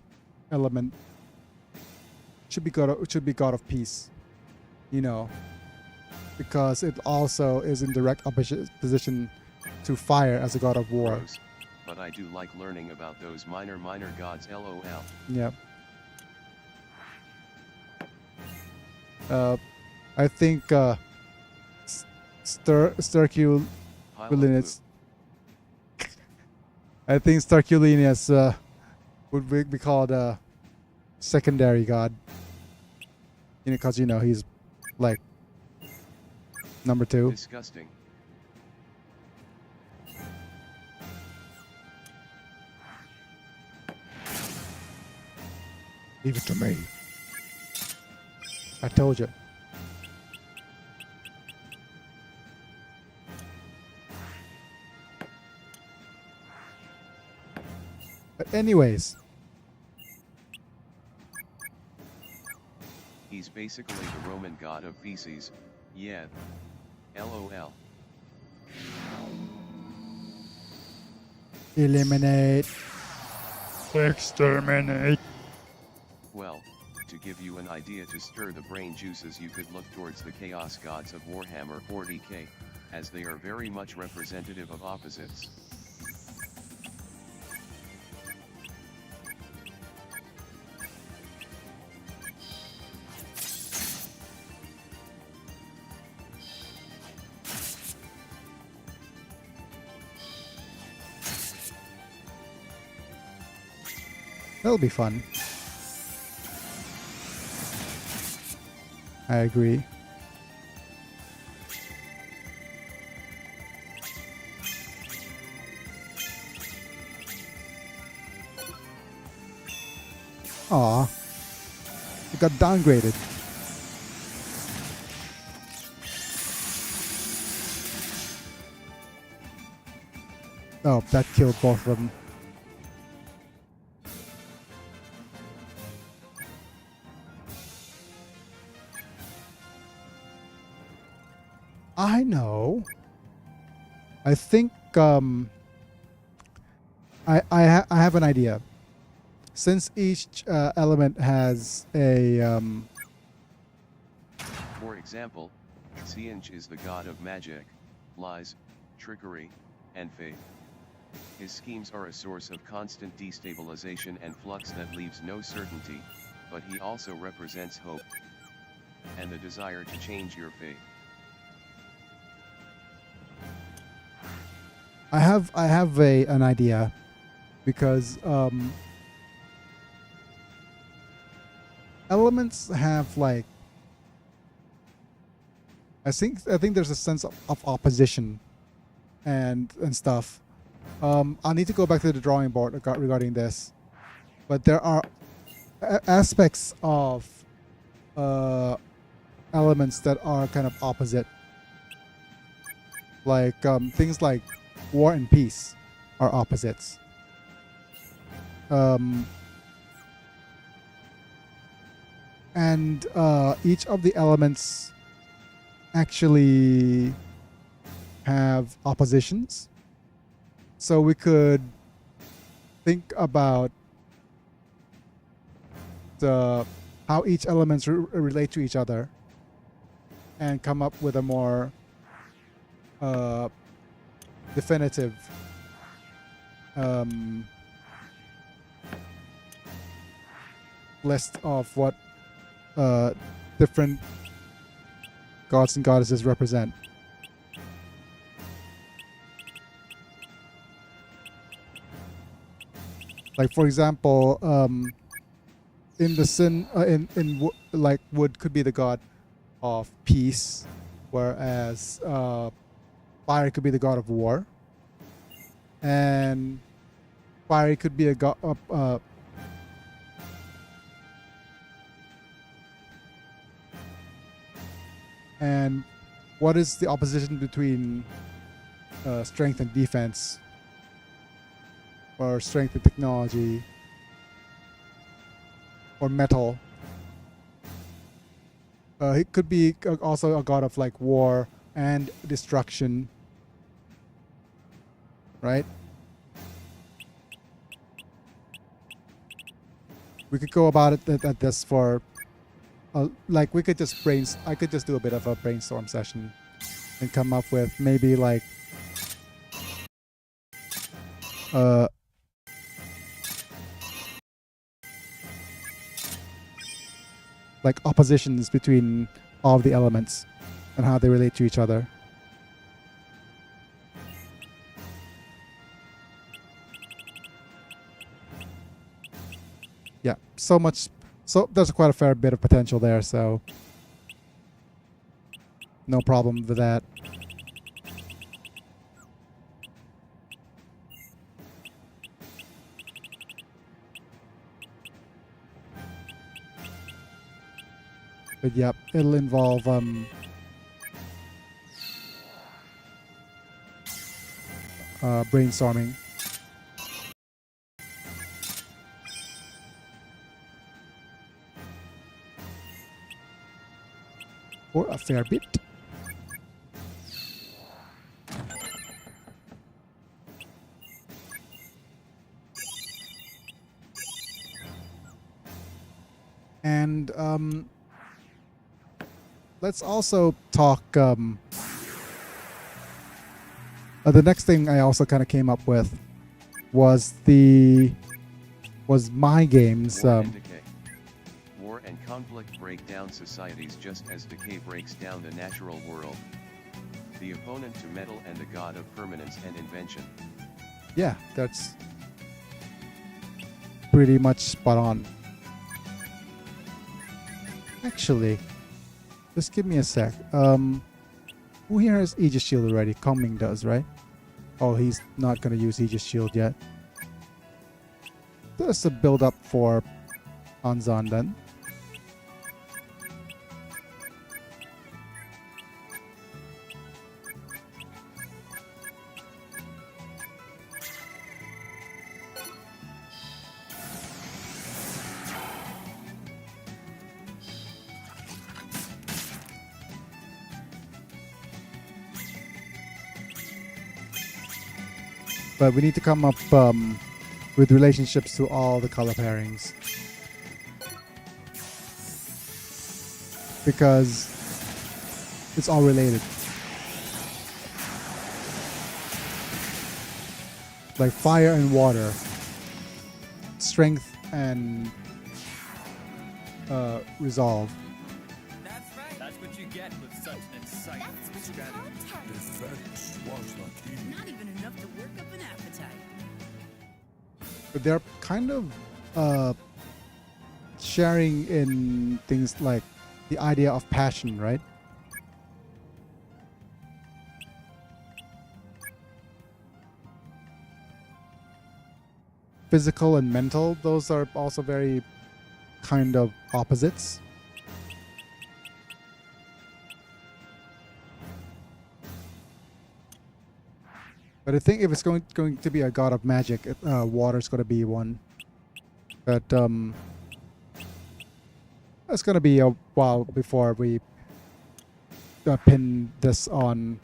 element should be God of Peace, you know, because it also is in direct opposition to fire as a God of War. Gross. But I do like learning about those minor gods. LOL. Yep. I think Sterculinus. I think Sterculinus would be called a secondary god. You know, because he's like number 2. Disgusting. Leave it to me. I told you. But anyways, He's basically the Roman god of feces. Yeah. LOL. eliminate. Exterminate. Well, to give you an idea to stir the brain juices, you could look towards the Chaos Gods of Warhammer 40k, as they are very much representative of opposites. That'll be fun. I agree. Aw. It got downgraded. Oh, that killed both of them. I know. I think I have an idea. Since each element has a For example, Siege is the god of magic, lies, trickery, and faith. His schemes are a source of constant destabilization and flux that leaves no certainty, but he also represents hope and the desire to change your fate. I have an idea, because elements have like I think there's a sense of opposition and stuff. I'll need to go back to the drawing board regarding this, but there are aspects of elements that are kind of opposite, like things like war and peace are opposites. And each of the elements actually have oppositions. So we could think about how each elements relate to each other and come up with a more definitive list of what different gods and goddesses represent. Like, for example, in the sin, like wood could be the god of peace, whereas fire could be the god of war, and fire could be a god. And what is the opposition between strength and defense, or strength and technology, or metal? He could be also a god of like war and destruction, right? We could go about it at this for, like we could just I could just do a bit of a brainstorm session and come up with maybe like oppositions between all of the elements and how they relate to each other. Yeah, so there's quite a fair bit of potential there, so no problem with that. But yep, it'll involve brainstorming. Or a fair bit. And let's also talk. The next thing I also kind of came up with was my games. War and decay. War and conflict break down societies just as decay breaks down the natural world. The opponent to metal and the god of permanence and invention. Yeah, that's pretty much spot on. Actually, just give me a sec. Who here has Aegis Shield already? Coming does, right? Oh, he's not going to use Aegis Shield yet. There's a build up for Anzan then. But we need to come up with relationships to all the color pairings. Because it's all related. Like fire and water. Strength and resolve. That's right. That's what you get with such an exciting That's what you strategy. call talent. Defense was the key. Not even enough to work up an appetite. But they're kind of sharing in things like the idea of passion, right? Physical and mental, those are also very kind of opposites. But I think if it's going to be a god of magic, water's going to be one. But it's going to be a while before we pin this on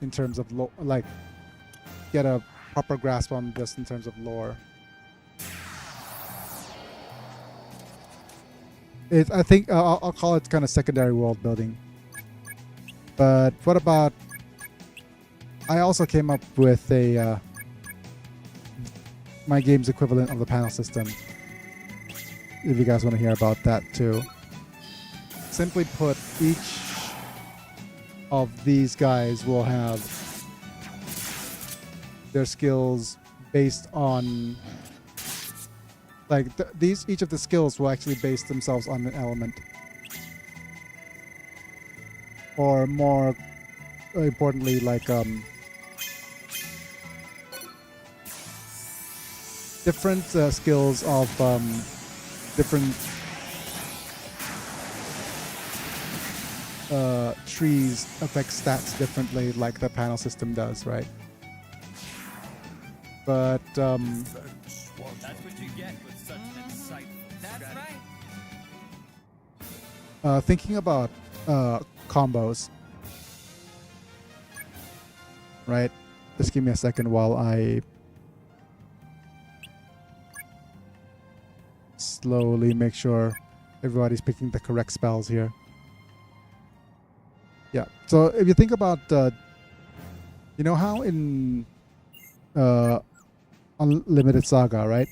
in terms of like get a proper grasp on this in terms of lore. I think I'll call it kind of secondary world building. But what about? I also came up with a my game's equivalent of the panel system. If you guys want to hear about that too. Simply put, each of these guys will have their skills based on like each of the skills will actually base themselves on an element. or more importantly, like different skills of different trees affect stats differently, like the panel system does, right? But Defense was That's what you get with such an insightful That's strategy. right. thinking about combos, right? Just give me a second while I slowly make sure everybody's picking the correct spells here. Yeah. So if you think about, you know how in Unlimited Saga, right?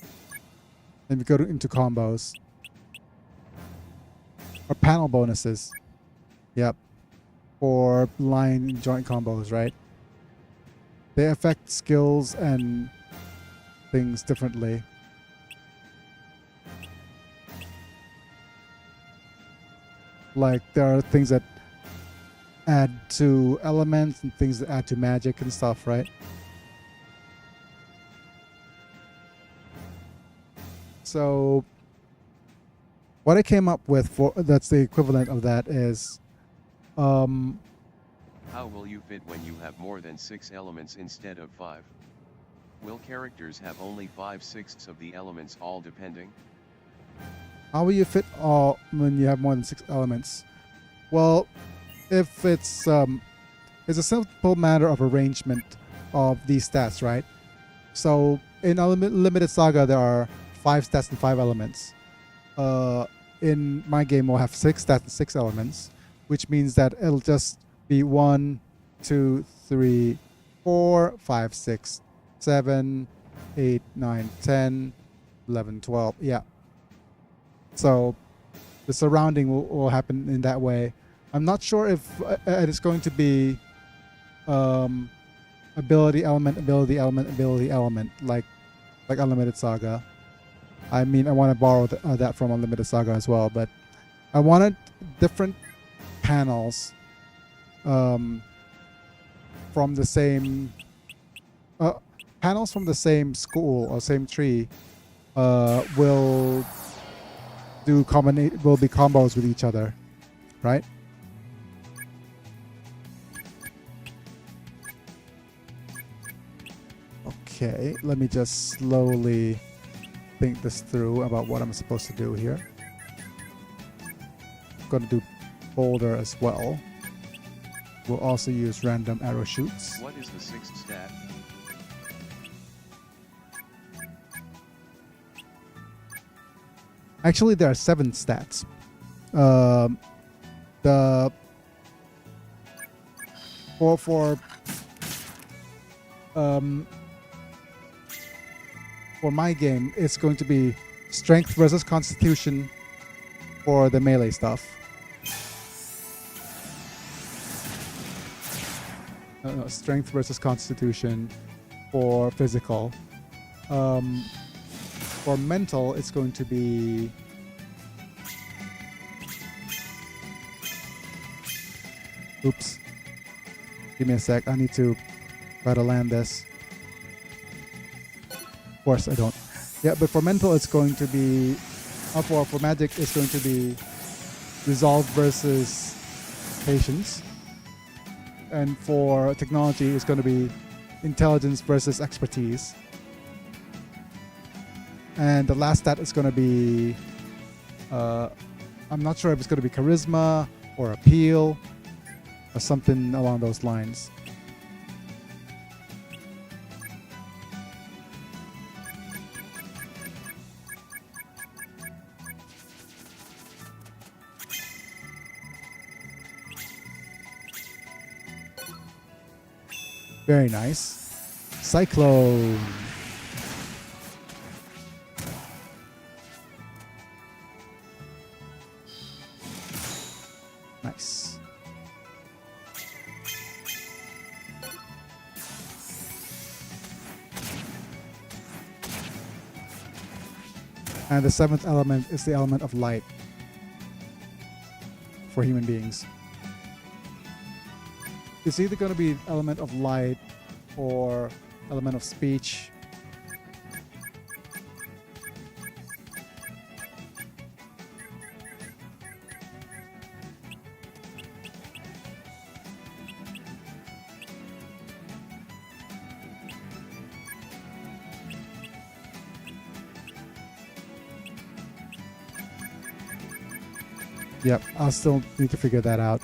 And we go into combos or panel bonuses. Yep. For line and joint combos, right? They affect skills and things differently. Like there are things that add to elements and things that add to magic and stuff, right? So what I came up with for that's the equivalent of that is How will you fit when you have more than 6 elements instead of 5? Will characters have only 5/6 of the elements, all depending? how will you fit all when you have more than 6 elements? Well, if it's a simple matter of arrangement of these stats, right? So in Limited Saga, there are 5 stats and 5 elements. In my game, we'll have 6 stats and 6 elements, which means that it'll just be 1, 2, 3, 4, 5, 6, 7, 8, 9, 10, 11, 12. Yeah. So the surrounding will happen in that way. I'm not sure if it's going to be ability element, ability element, ability element, like Unlimited Saga. I mean, I want to borrow that from Unlimited Saga as well, but I wanted different panels from the same school or same tree will be combos with each other, right? Okay, let me just slowly think this through about what I'm supposed to do here. I'm going to do boulder as well. We'll also use random arrow shoots. What is the 6th stat? Actually, there are 7 stats. The for my game, it's going to be strength versus constitution for the melee stuff. Strength versus constitution for physical. For mental, it's going to be oops. Give me a sec. I need to try to land this. Of course, I don't. Yeah, but for mental, it's going to be for magic, it's going to be resolve versus patience. And for technology, it's going to be intelligence versus expertise. And the last stat is going to be, I'm not sure if it's going to be charisma or appeal or something along those lines. Very nice. Cyclone. Nice. And the 7th element is the element of light for human beings. it's either going to be element of light or element of speech. Yep, I'll still need to figure that out.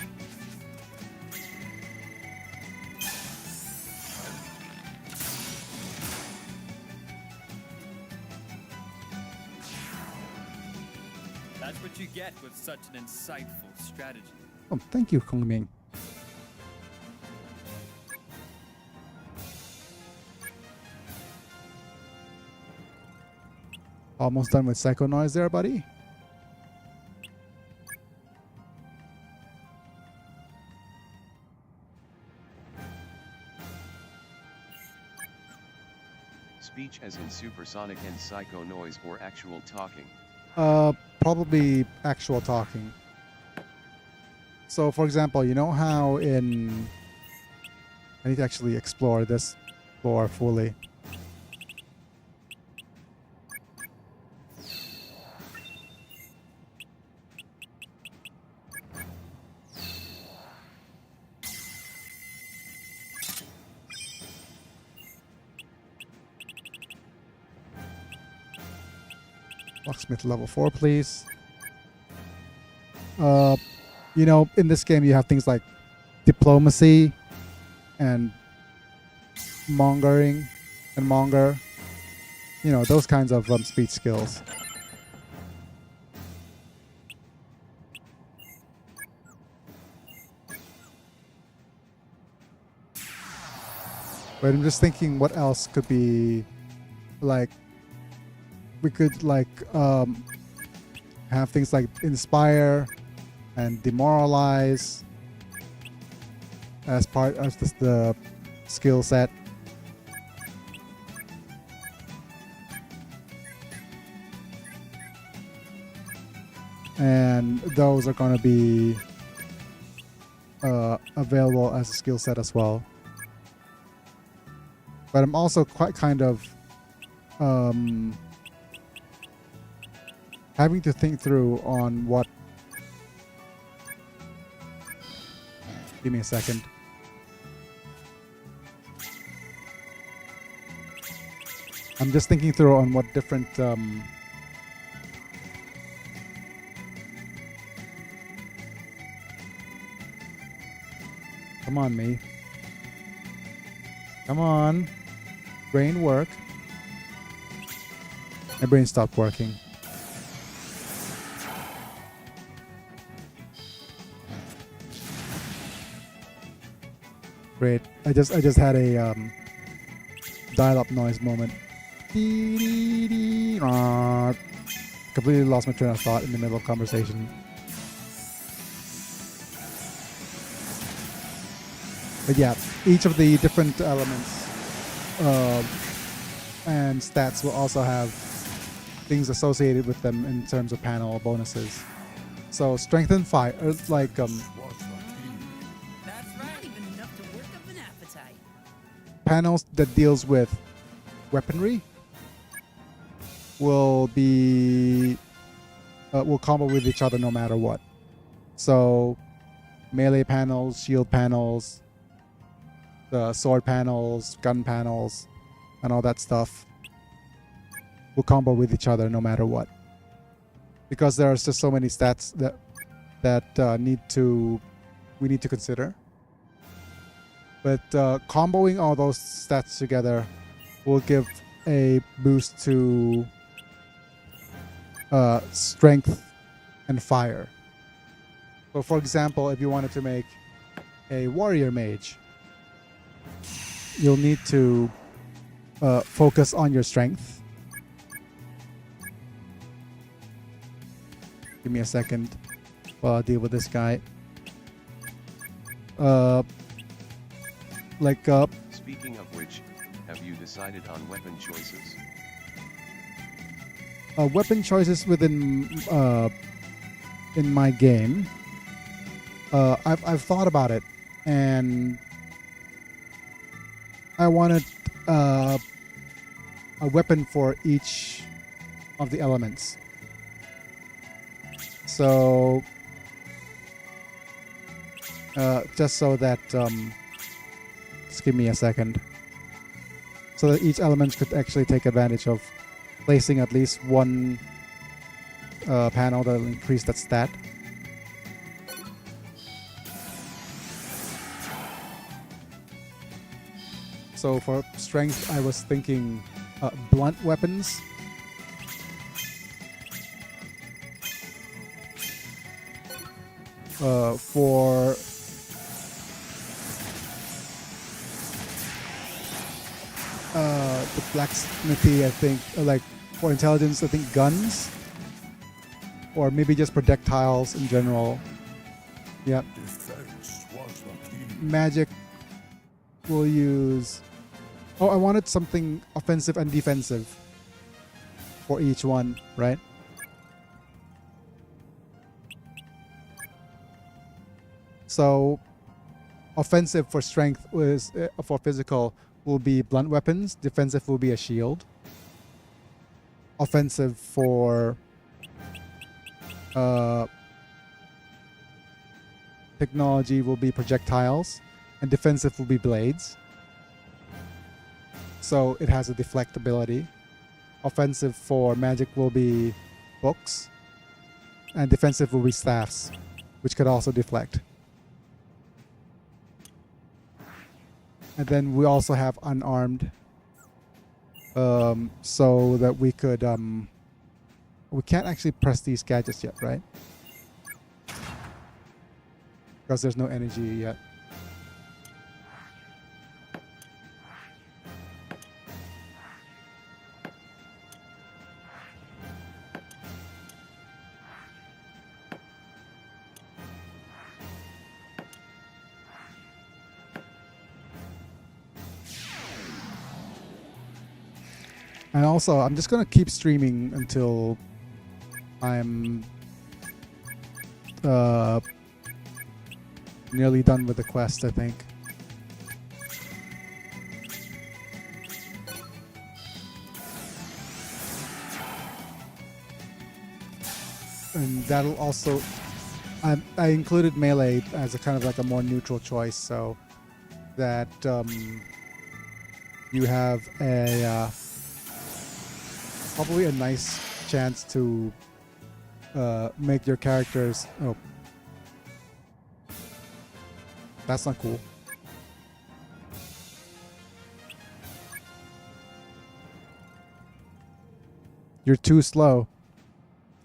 That's what you get with such an insightful strategy. Oh, thank you, Kong Ming. Almost done with Psycho Noise there, buddy. Speech as in supersonic and psycho noise or actual talking. Probably actual talking. So, for example, you know how in... I need to actually explore this more fully. Locksmith level 4, please. You know, in this game you have things like diplomacy and mongering and monger. You know, those kinds of speech skills. But I'm just thinking what else could be like. We could like have things like inspire and demoralize as part of the skill set. And those are going to be available as a skill set as well. But I'm also quite kind of having to think through on what... Give me a second. I'm just thinking through on what different... Come on, me. Come on. Brain work. My brain stopped working. Great. I just had a dial-up noise moment. Completely lost my train of thought in the middle of conversation. But yeah, each of the different elements and stats will also have things associated with them in terms of panel bonuses. So strength and fire, like That's right. Not even enough to work up an appetite. panels that deals with weaponry will be will combo with each other no matter what. So melee panels, shield panels, the sword panels, gun panels, and all that stuff will combo with each other no matter what. Because there are just so many stats that we need to consider. But comboing all those stats together will give a boost to strength and fire. So for example, if you wanted to make a warrior mage, you'll need to focus on your strength. Give me a second while I deal with this guy. Speaking of which, have you decided on weapon choices? Weapon choices within in my game. I've thought about it, and I wanted a weapon for each of the elements. So just so that just give me a second. So that each element could actually take advantage of placing at least one panel that will increase that stat. So for strength, I was thinking blunt weapons. For the blacksmithy, I think, like for intelligence, I think guns, or maybe just projectiles in general. Yeah. Defense was the key. Magic will use. Oh, I wanted something offensive and defensive for each one, right? So, offensive for strength is for physical will be blunt weapons. Defensive will be a shield. Offensive for technology will be projectiles, and defensive will be blades. So it has a deflect ability. Offensive for magic will be books, and defensive will be staffs, which could also deflect. And then we also have unarmed, so that we could we can't actually press these gadgets yet, right? Because there's no energy yet. And also, I'm just gonna keep streaming until I'm nearly done with the quest, I think. And that'll also, I included melee as a kind of like a more neutral choice, so that you have a probably a nice chance to make your characters. Oh, that's not cool. You're too slow.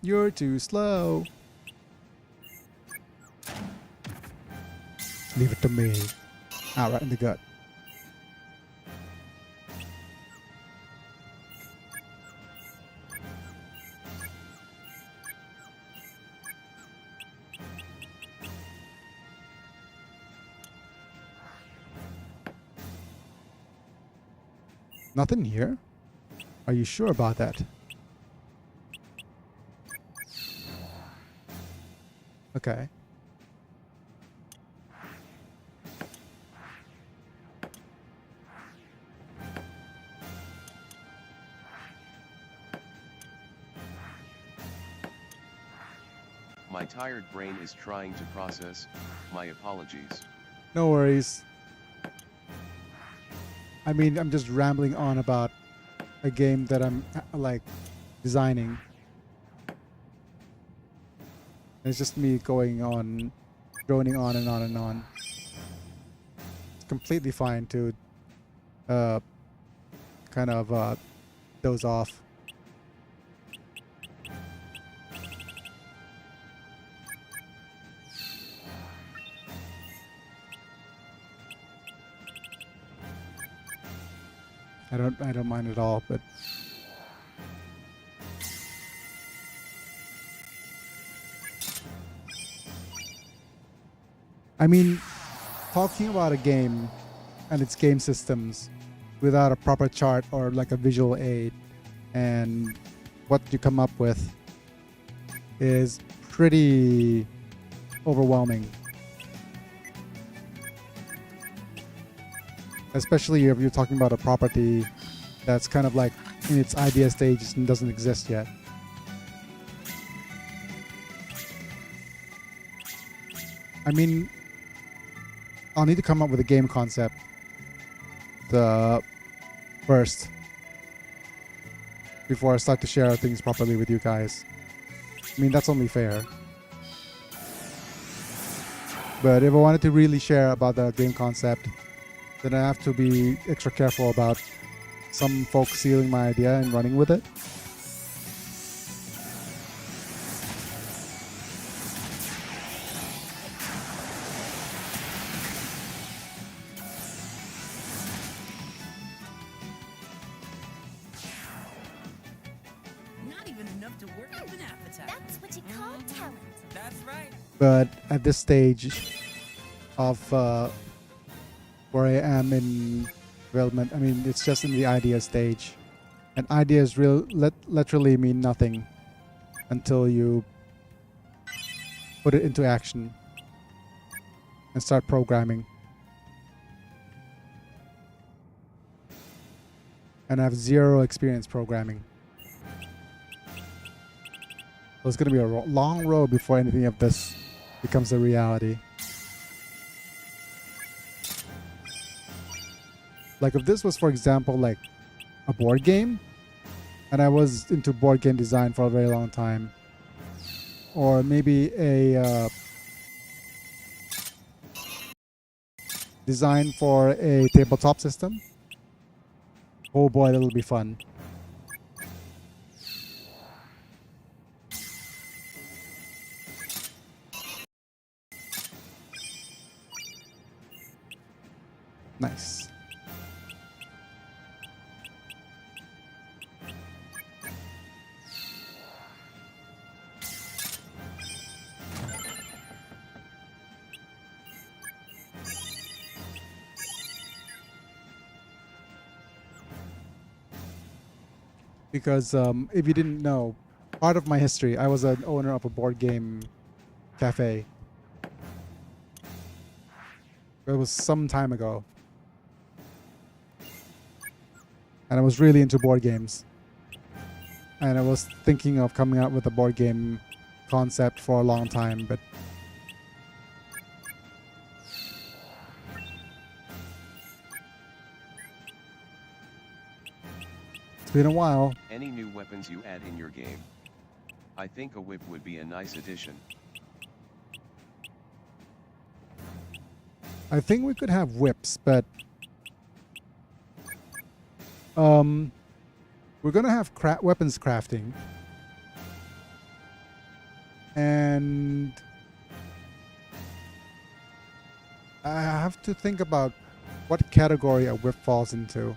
You're too slow. Leave it to me. Ah, right in the gut. Nothing here? Are you sure about that? Okay. My tired brain is trying to process. My apologies. No worries. I mean, I'm just rambling on about a game that I'm like designing. It's just me going on, droning on and on and on. It's completely fine to kind of doze off. I don't mind at all, but I mean, talking about a game and its game systems without a proper chart or like a visual aid and what you come up with is pretty overwhelming. especially if you're talking about a property that's kind of like in its idea stage and doesn't exist yet. I mean, I'll need to come up with a game concept first before I start to share things properly with you guys. I mean, that's only fair. But if I wanted to really share about the game concept, then I have to be extra careful about some folks stealing my idea and running with it. Not even enough to work up an appetite. That's what you call talent. That's right. But at this stage of where I am in development, I mean, it's just in the idea stage. And ideas literally mean nothing until you put it into action and start programming. And I have zero experience programming. So it's going to be a long road before anything of this becomes a reality. Like if this was, for example, like a board game, and I was into board game design for a very long time, or maybe a design for a tabletop system, oh boy, that'll be fun. Nice. Because if you didn't know, part of my history, I was an owner of a board game cafe. It was some time ago. And I was really into board games. And I was thinking of coming out with a board game concept for a long time, but it's been a while. Any new weapons you add in your game? I think a whip would be a nice addition. I think we could have whips, but we're gonna have weapons crafting, and I have to think about what category a whip falls into.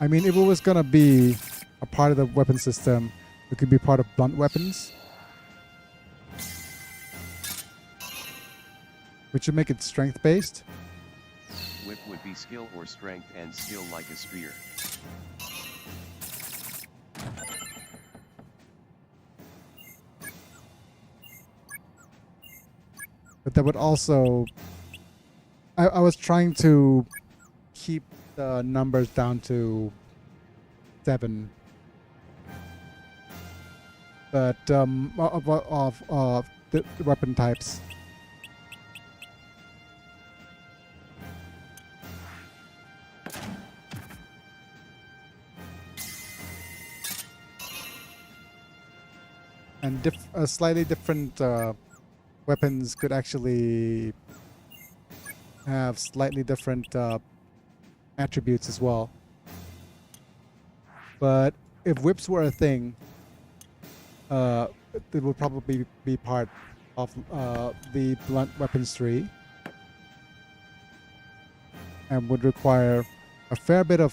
I mean, if it was gonna be a part of the weapon system, it could be part of blunt weapons, which would make it strength-based. Whip would be skill or strength and skill like a spear. But that would also... I was trying to keep the numbers down to 7. But of the weapon types. And slightly different weapons could actually have slightly different attributes as well. But if whips were a thing, it would probably be part of the blunt weapons tree, and would require a fair bit of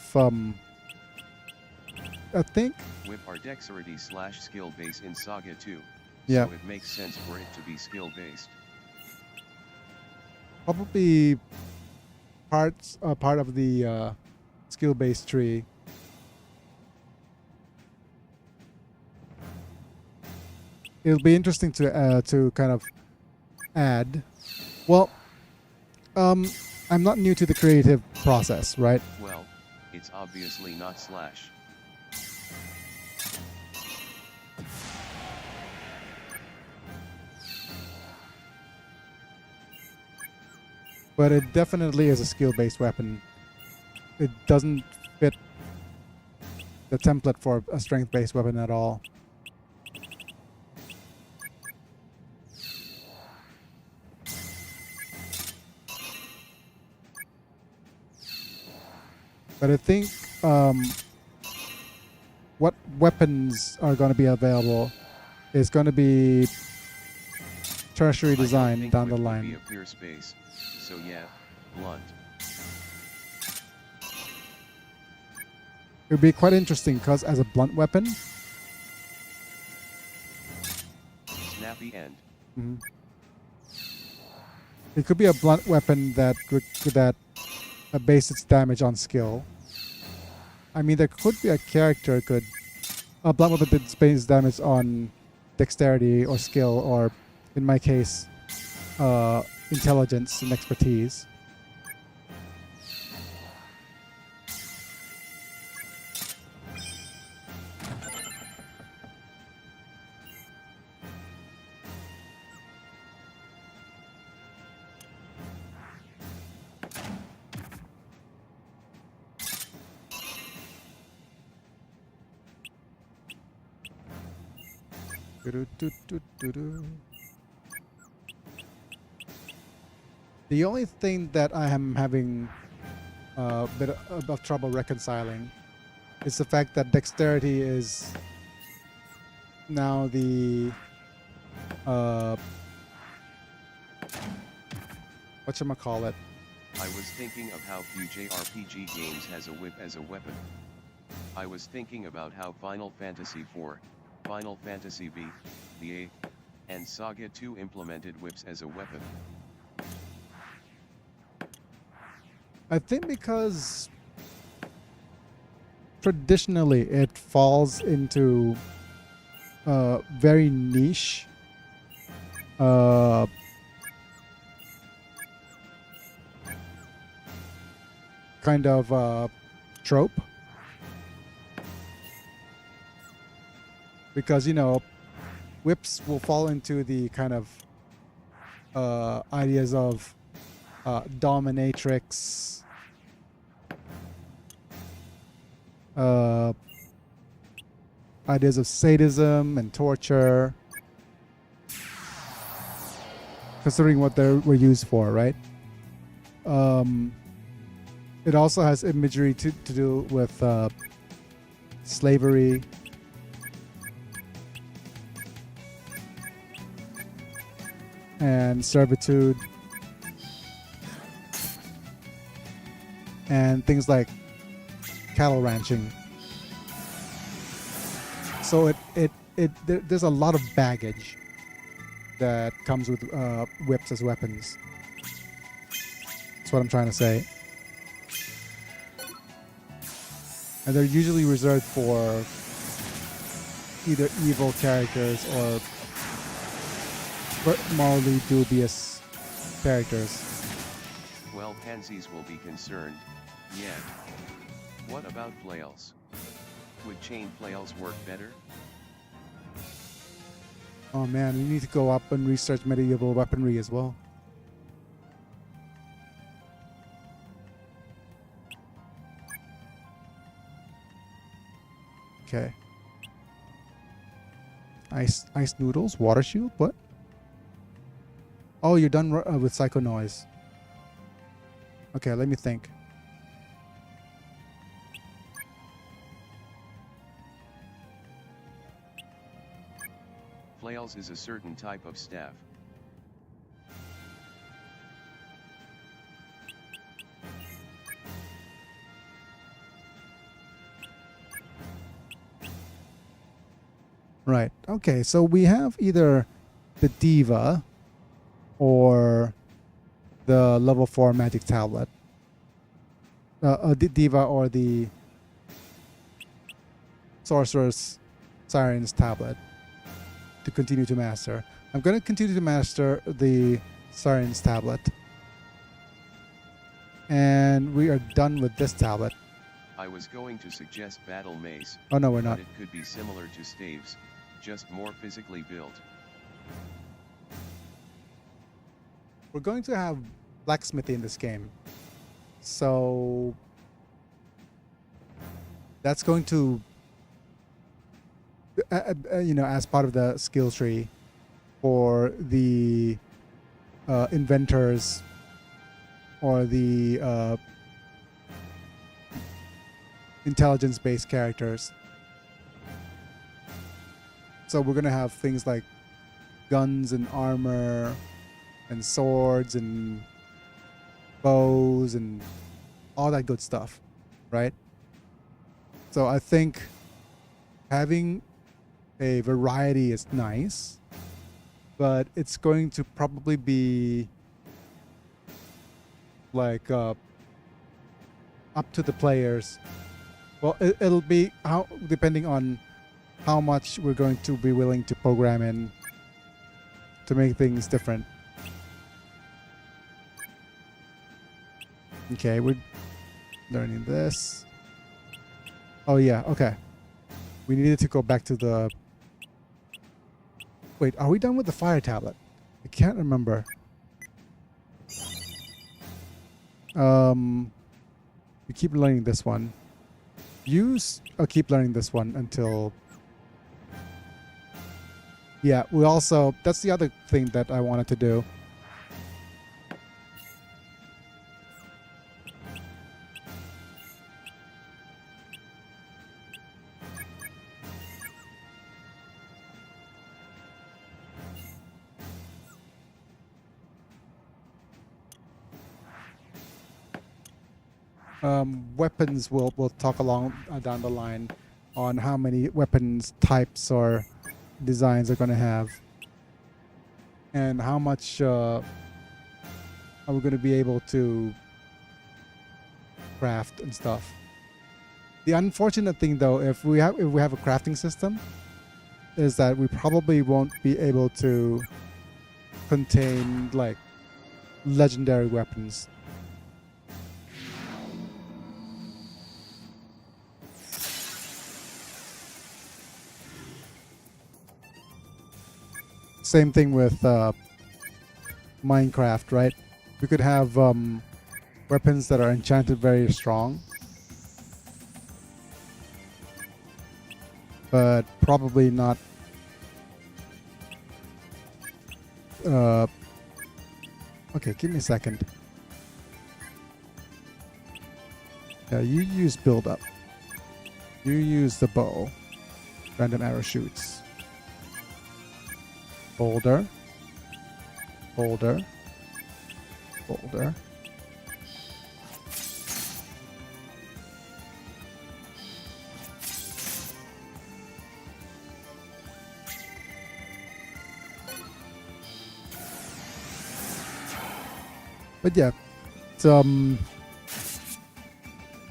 I think, Whip are dexterity / skill base in Saga 2, yeah, so it makes sense for it to be skill based. probably part of the skill-based tree. It'll be interesting to kind of add. Well, I'm not new to the creative process, right? Well, it's obviously not slash. But it definitely is a skill-based weapon. It doesn't fit the template for a strength-based weapon at all. But I think what weapons are going to be available is going to be tertiary I don't design think down the whip would line. be a pierce base, so yeah, blunt. It would be quite interesting because as a blunt weapon, Snappy end. mhm, it could be a blunt weapon that base its damage on skill. I mean, there could be a character could a blunt weapon that base damage on dexterity or skill, or in my case, intelligence and expertise. Do-do-do-do-do-do. The only thing that I am having a bit of trouble reconciling is the fact that dexterity is now the whatchamacallit. I was thinking of how few JRPG games has a whip as a weapon. I was thinking about how Final Fantasy IV, Final Fantasy V, the 8th, and Saga 2 implemented whips as a weapon. I think because traditionally it falls into very niche kind of trope, because whips will fall into the kind of ideas of dominatrix, ideas of sadism and torture, considering what they were used for, right? It also has imagery to do with slavery, and servitude, and things like cattle ranching. So there's a lot of baggage that comes with whips as weapons. That's what I'm trying to say. And they're usually reserved for either evil characters or morally dubious characters. Well, pansies will be concerned, yeah. What about flails? Would chain flails work better? Oh man, we need to go up and research medieval weaponry as well. Okay. Ice noodles, water shield, what? Oh, you're done with Psycho Noise. Okay, let me think. Flails is a certain type of staff. Right. Okay, so we have either the Diva or the level 4 magic tablet. The Diva or the Sorcerer's Siren's tablet to continue to master. I'm going to continue to master the Siren's tablet. And we are done with this tablet. I was going to suggest Battle Mace, Oh no, we're not. but it could be similar to Staves, just more physically built. We're going to have blacksmithing in this game. So that's going to, as part of the skill tree for the inventors or the intelligence-based characters. So we're going to have things like guns and armor and swords and bows and all that good stuff, right? So I think having a variety is nice, but it's going to probably be like up to the players. Well, it'll be how depending on how much we're going to be willing to program in to make things different. Okay, we're learning this. Oh yeah, okay. We needed to go back to the... Wait, are we done with the fire tablet? I can't remember. We keep learning this one. Keep learning this one until... Yeah, we also... That's the other thing that I wanted to do. Weapons, we'll talk along down the line on how many weapons types or designs are going to have, and how much are we going to be able to craft and stuff. The unfortunate thing, though, if we have a crafting system, is that we probably won't be able to contain like legendary weapons. Same thing with Minecraft, right? We could have weapons that are enchanted very strong, but probably not okay, give me a second. Yeah, you use build up. You use the bow. Random arrow shoots. Boulder. Boulder. Boulder. But yeah, it's,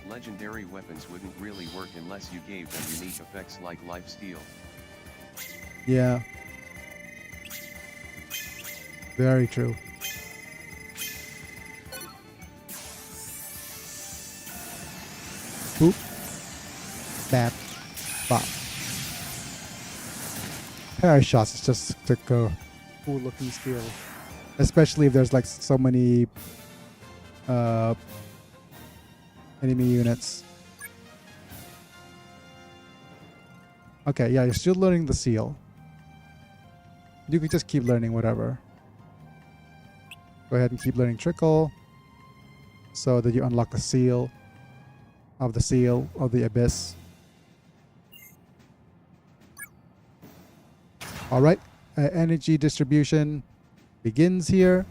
Legendary weapons wouldn't really work unless you gave them unique effects like lifesteal. yeah. Very true. Boop. Bap. Bop. Parry shots is just a cool looking skill. Especially if there's like so many enemy units. Okay, yeah, you're still learning the seal. You can just keep learning whatever. Go ahead and keep learning Trickle so that you unlock the seal of the abyss. All right, energy distribution begins here.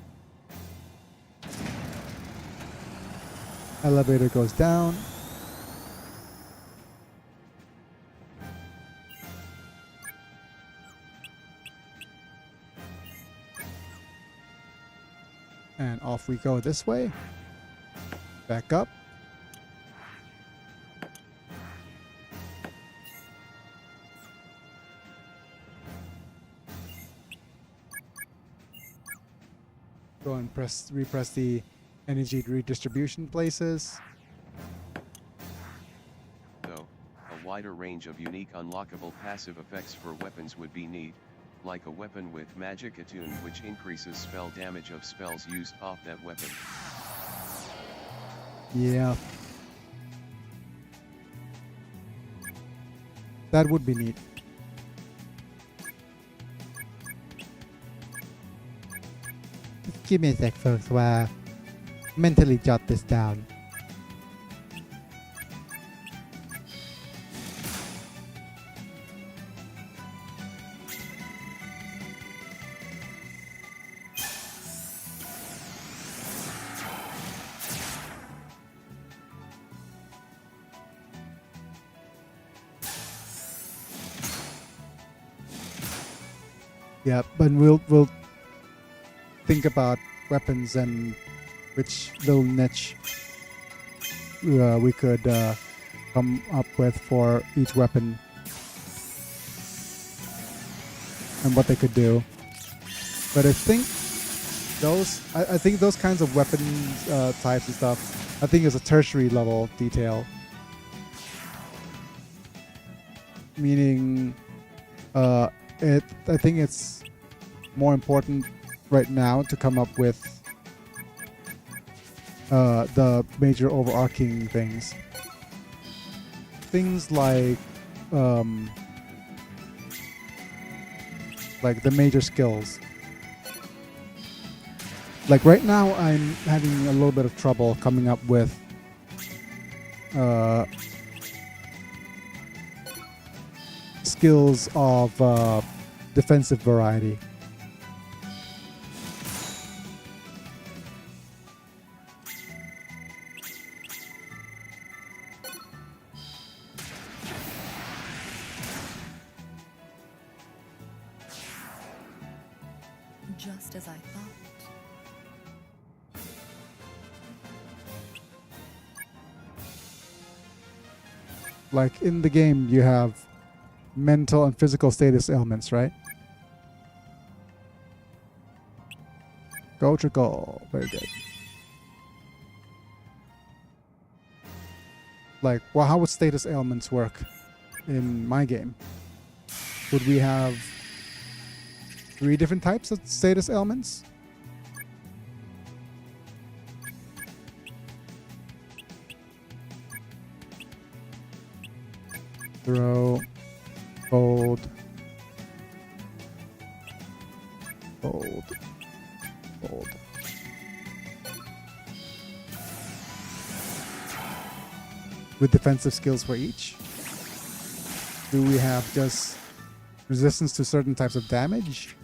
Elevator goes down. And off we go this way. Back up. Go and repress the energy redistribution places. Though, a wider range of unique unlockable passive effects for weapons would be neat, like a weapon with magic attune which increases spell damage of spells used off that weapon. Yeah. That would be neat. Give me a sec, folks, while I mentally jot this down. Yeah, but we'll think about weapons and which little niche we could come up with for each weapon and what they could do. But I think those kinds of weapon types and stuff, I think is a tertiary level detail. Meaning, I think it's more important right now to come up with the major overarching things. Things like the major skills. Like right now, I'm having a little bit of trouble coming up with skills of defensive variety. Just as I thought. Like in the game, you have mental and physical status ailments, right? Go trickle. Very good. Like, well, how would status ailments work in my game? Would we have 3 different types of status ailments? Throw, hold, hold, hold. With defensive skills for each? Do we have just resistance to certain types of damage?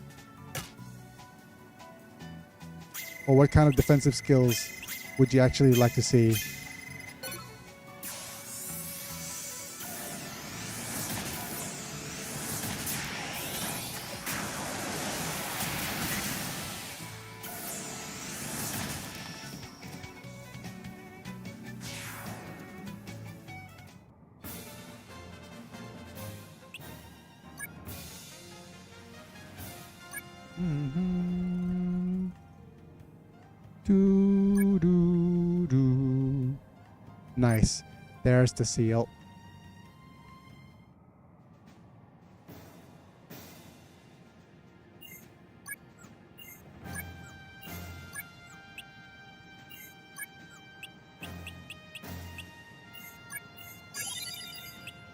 Or what kind of defensive skills would you actually like to see? Nice. There's the seal.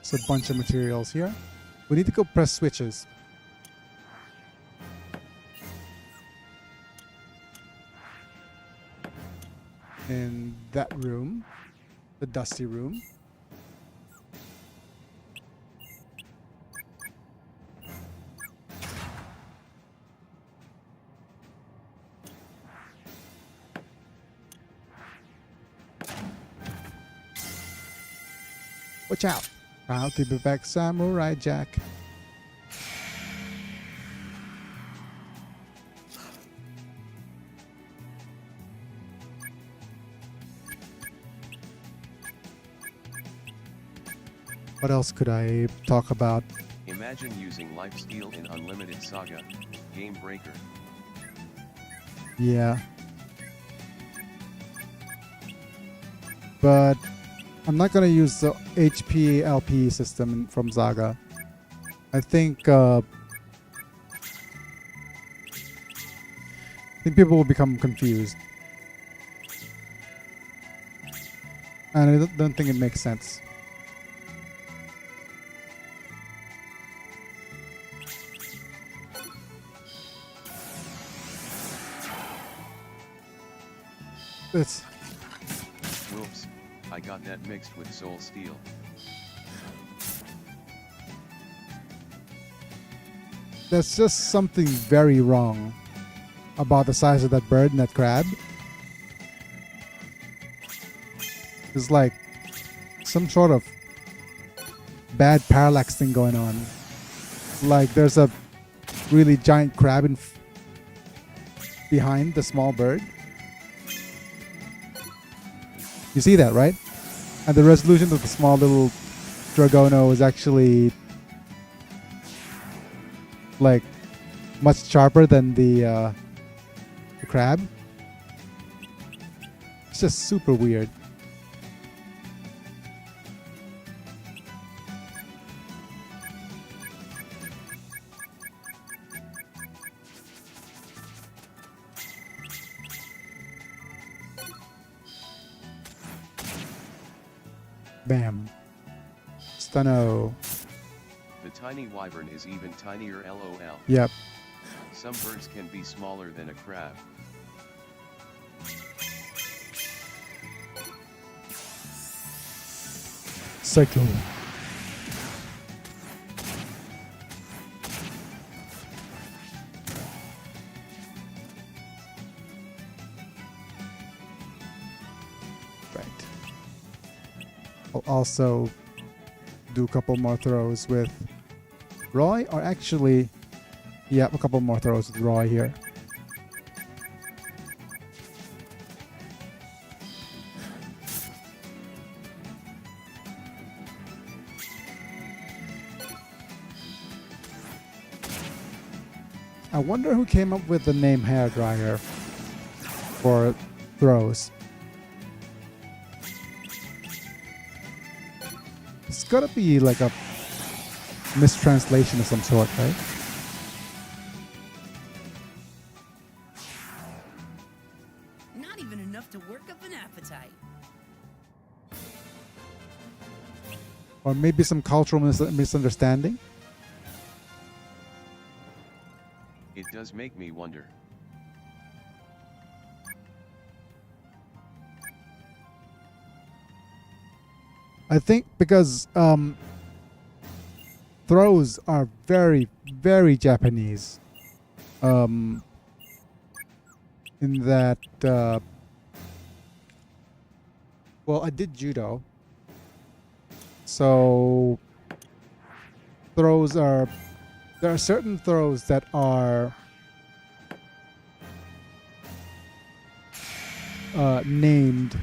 It's a bunch of materials here. We need to go press switches. In that room, the dusty room. Watch out! I'll be back, Samurai Jack. What else could I talk about? Imagine using lifesteal in unlimited Saga, game breaker. Yeah. But I'm not gonna use the HP LP system from Saga. I think people will become confused, and I don't think it makes sense. It's Whoops, I got that mixed with Soul Steel. There's just something very wrong about the size of that bird and that crab. There's like some sort of bad parallax thing going on. Like there's a really giant crab behind the small bird. You see that, right? And the resolution of the small little Dragono is actually like much sharper than the crab. It's just super weird. Bam. Stunno. The tiny wyvern is even tinier lol. Yep. Some birds can be smaller than a crab. Psycho. Right. I'll also do a couple more throws with Roy, or actually, yeah, a couple more throws with Roy here. I wonder who came up with the name hairdryer for throws. It's gotta be like a mistranslation of some sort, right? Not even enough to work up an appetite. Or maybe some cultural misunderstanding. It does make me wonder. I think because throws are very, very Japanese. In that, well, I did judo. So there are certain throws that are named.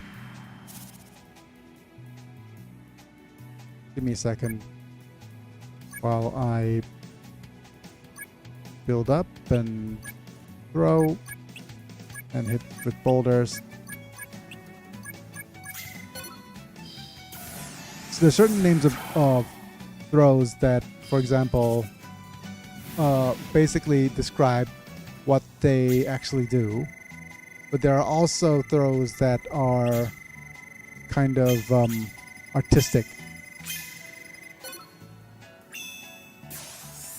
Give me a second while I build up and throw and hit with boulders. So there's certain names of throws that, for example, basically describe what they actually do. But there are also throws that are kind of artistic.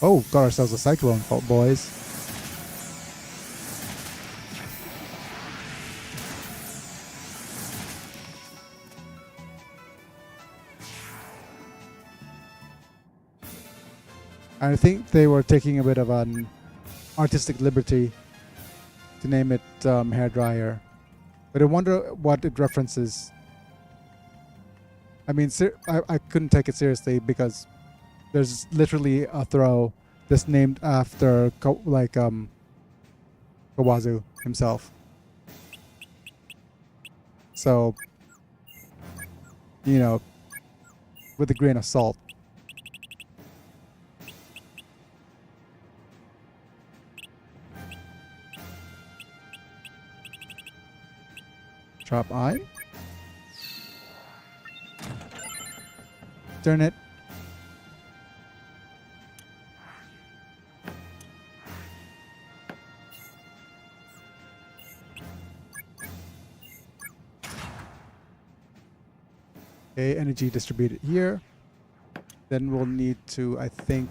Oh, got ourselves a cyclone, boys. I think they were taking a bit of an artistic liberty to name it hairdryer. But I wonder what it references. I mean, I couldn't take it seriously because there's literally a throw that's named after Kawazu himself. So, you know, with a grain of salt, Sharp eye. Turn it. Okay, energy distributed here. Then we'll need to, I think...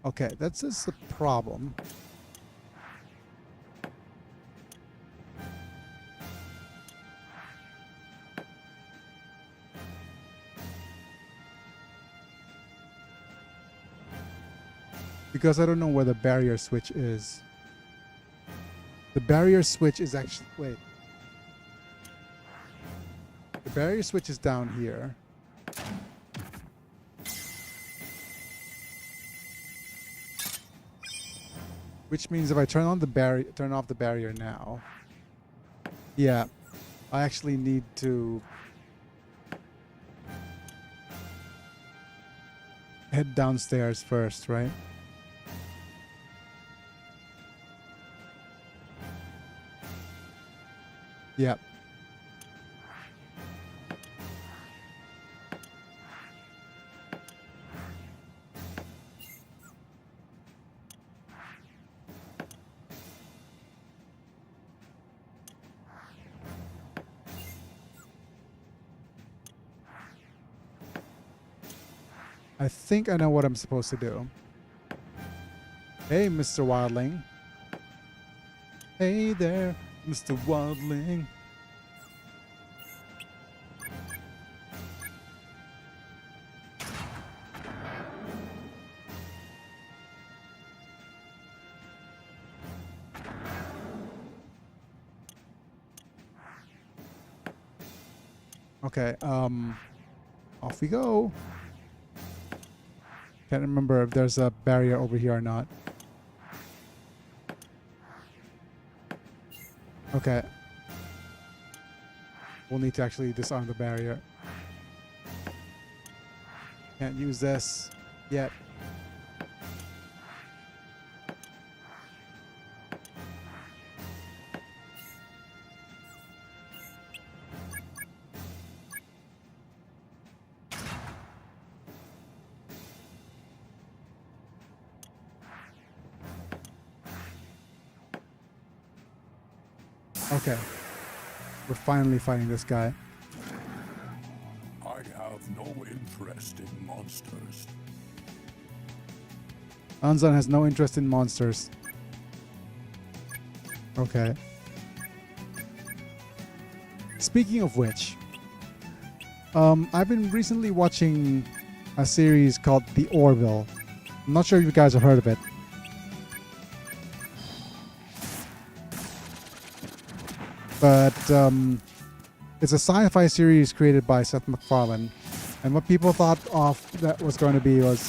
Okay, that's just a problem. Because I don't know where the barrier switch is. The barrier switch is actually... Wait. The barrier switch is down here. Which means if I turn off the barrier now, yeah, I actually need to head downstairs first, right? Yeah. I think I know what I'm supposed to do. Hey, Mr. Wildling. Hey there, Mr. Wildling. Okay, off we go. Can't remember if there's a barrier over here or not. Okay. We'll need to actually disarm the barrier. Can't use this yet. Okay. We're finally fighting this guy. I have no interest in monsters. Anzan has no interest in monsters. Okay. Speaking of which, I've been recently watching a series called The Orville. I'm not sure if you guys have heard of it. But it's a sci-fi series created by Seth MacFarlane, and what people thought of that was going to be was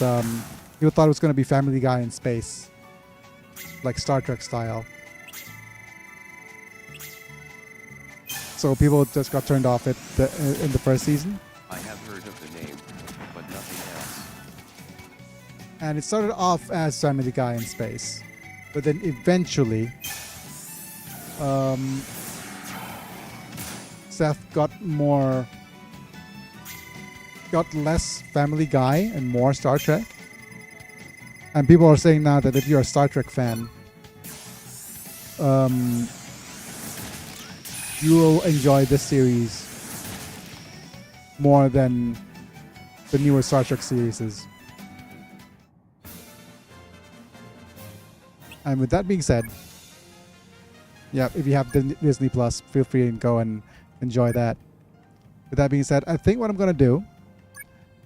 people thought it was going to be Family Guy in space, like Star Trek style. So people just got turned off in the first season. I have heard of the name, but nothing else. And it started off as Family Guy in space, but then eventually, Seth got less Family Guy and more Star Trek. And people are saying now that if you're a Star Trek fan, you will enjoy this series more than the newer Star Trek series. And with that being said, yeah, if you have Disney Plus, feel free and go and enjoy that. With that being said, I think what I'm going to do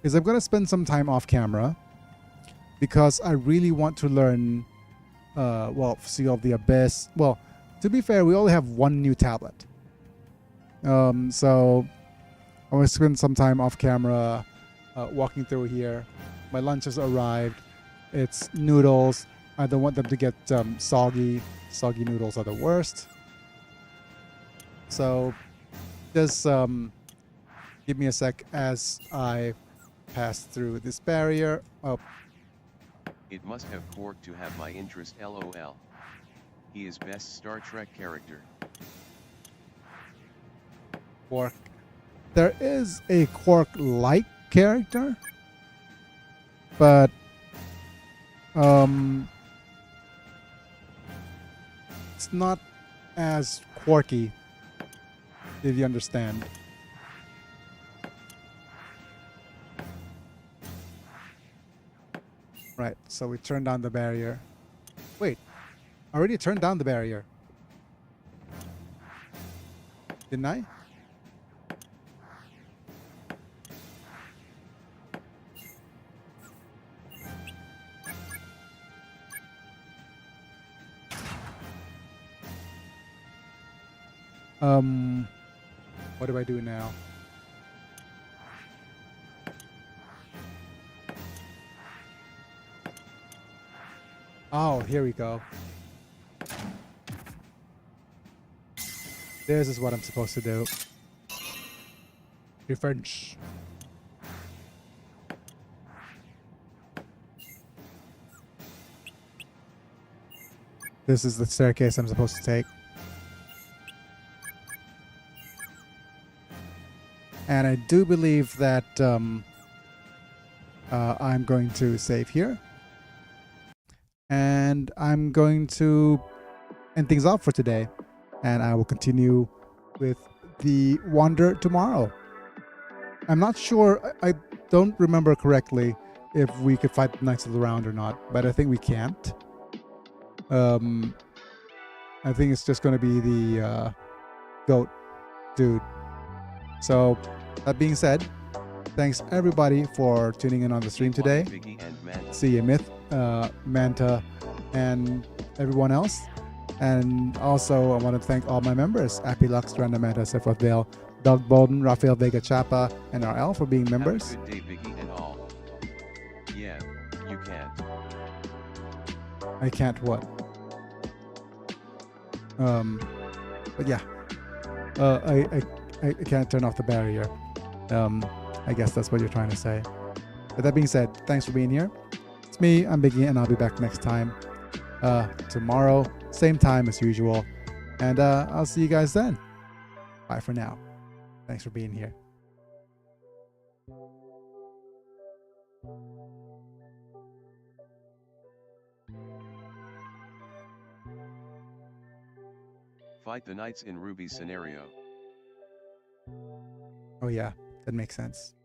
is I'm going to spend some time off camera because I really want to learn, Seal of the Abyss. Well, to be fair, we only have one new tablet. So I want to spend some time off camera walking through here. My lunch has arrived. It's noodles. I don't want them to get soggy. Soggy noodles are the worst. So just give me a sec as I pass through this barrier. Oh, It must have quirked to have my interest, lol. He is best Star Trek character. Quark. There is a Quark-like character, but it's not as quirky, if you understand. Right, so we turned down the barrier. Wait, I already turned down the barrier. Didn't I? What do I do now? Oh, here we go. This is what I'm supposed to do. Revenge. This is the staircase I'm supposed to take. And I do believe that I'm going to save here. And I'm going to end things off for today. And I will continue with the Wander tomorrow. I'm not sure. I don't remember correctly if we could fight the Knights of the Round or not. But I think we can't. I think it's just going to be the goat dude. So, that being said, thanks everybody for tuning in on the stream today. Biggie and Manta. See you, Myth, Manta, and everyone else. And also, I want to thank all my members: Appy Lux, Random Manta, Sephiroth Vale, Doug Bolden, Rafael Vega Chapa, and RL for being members. Have a good day, Biggie and all. Yeah, you can't. I can't what? But yeah, I can't turn off the barrier. I guess that's what you're trying to say. But that being said, thanks for being here. It's me, I'm Biggie, and I'll be back next time. Tomorrow, same time as usual. And I'll see you guys then. Bye for now. Thanks for being here. Fight the Knights in Ruby's scenario. Oh yeah, that makes sense.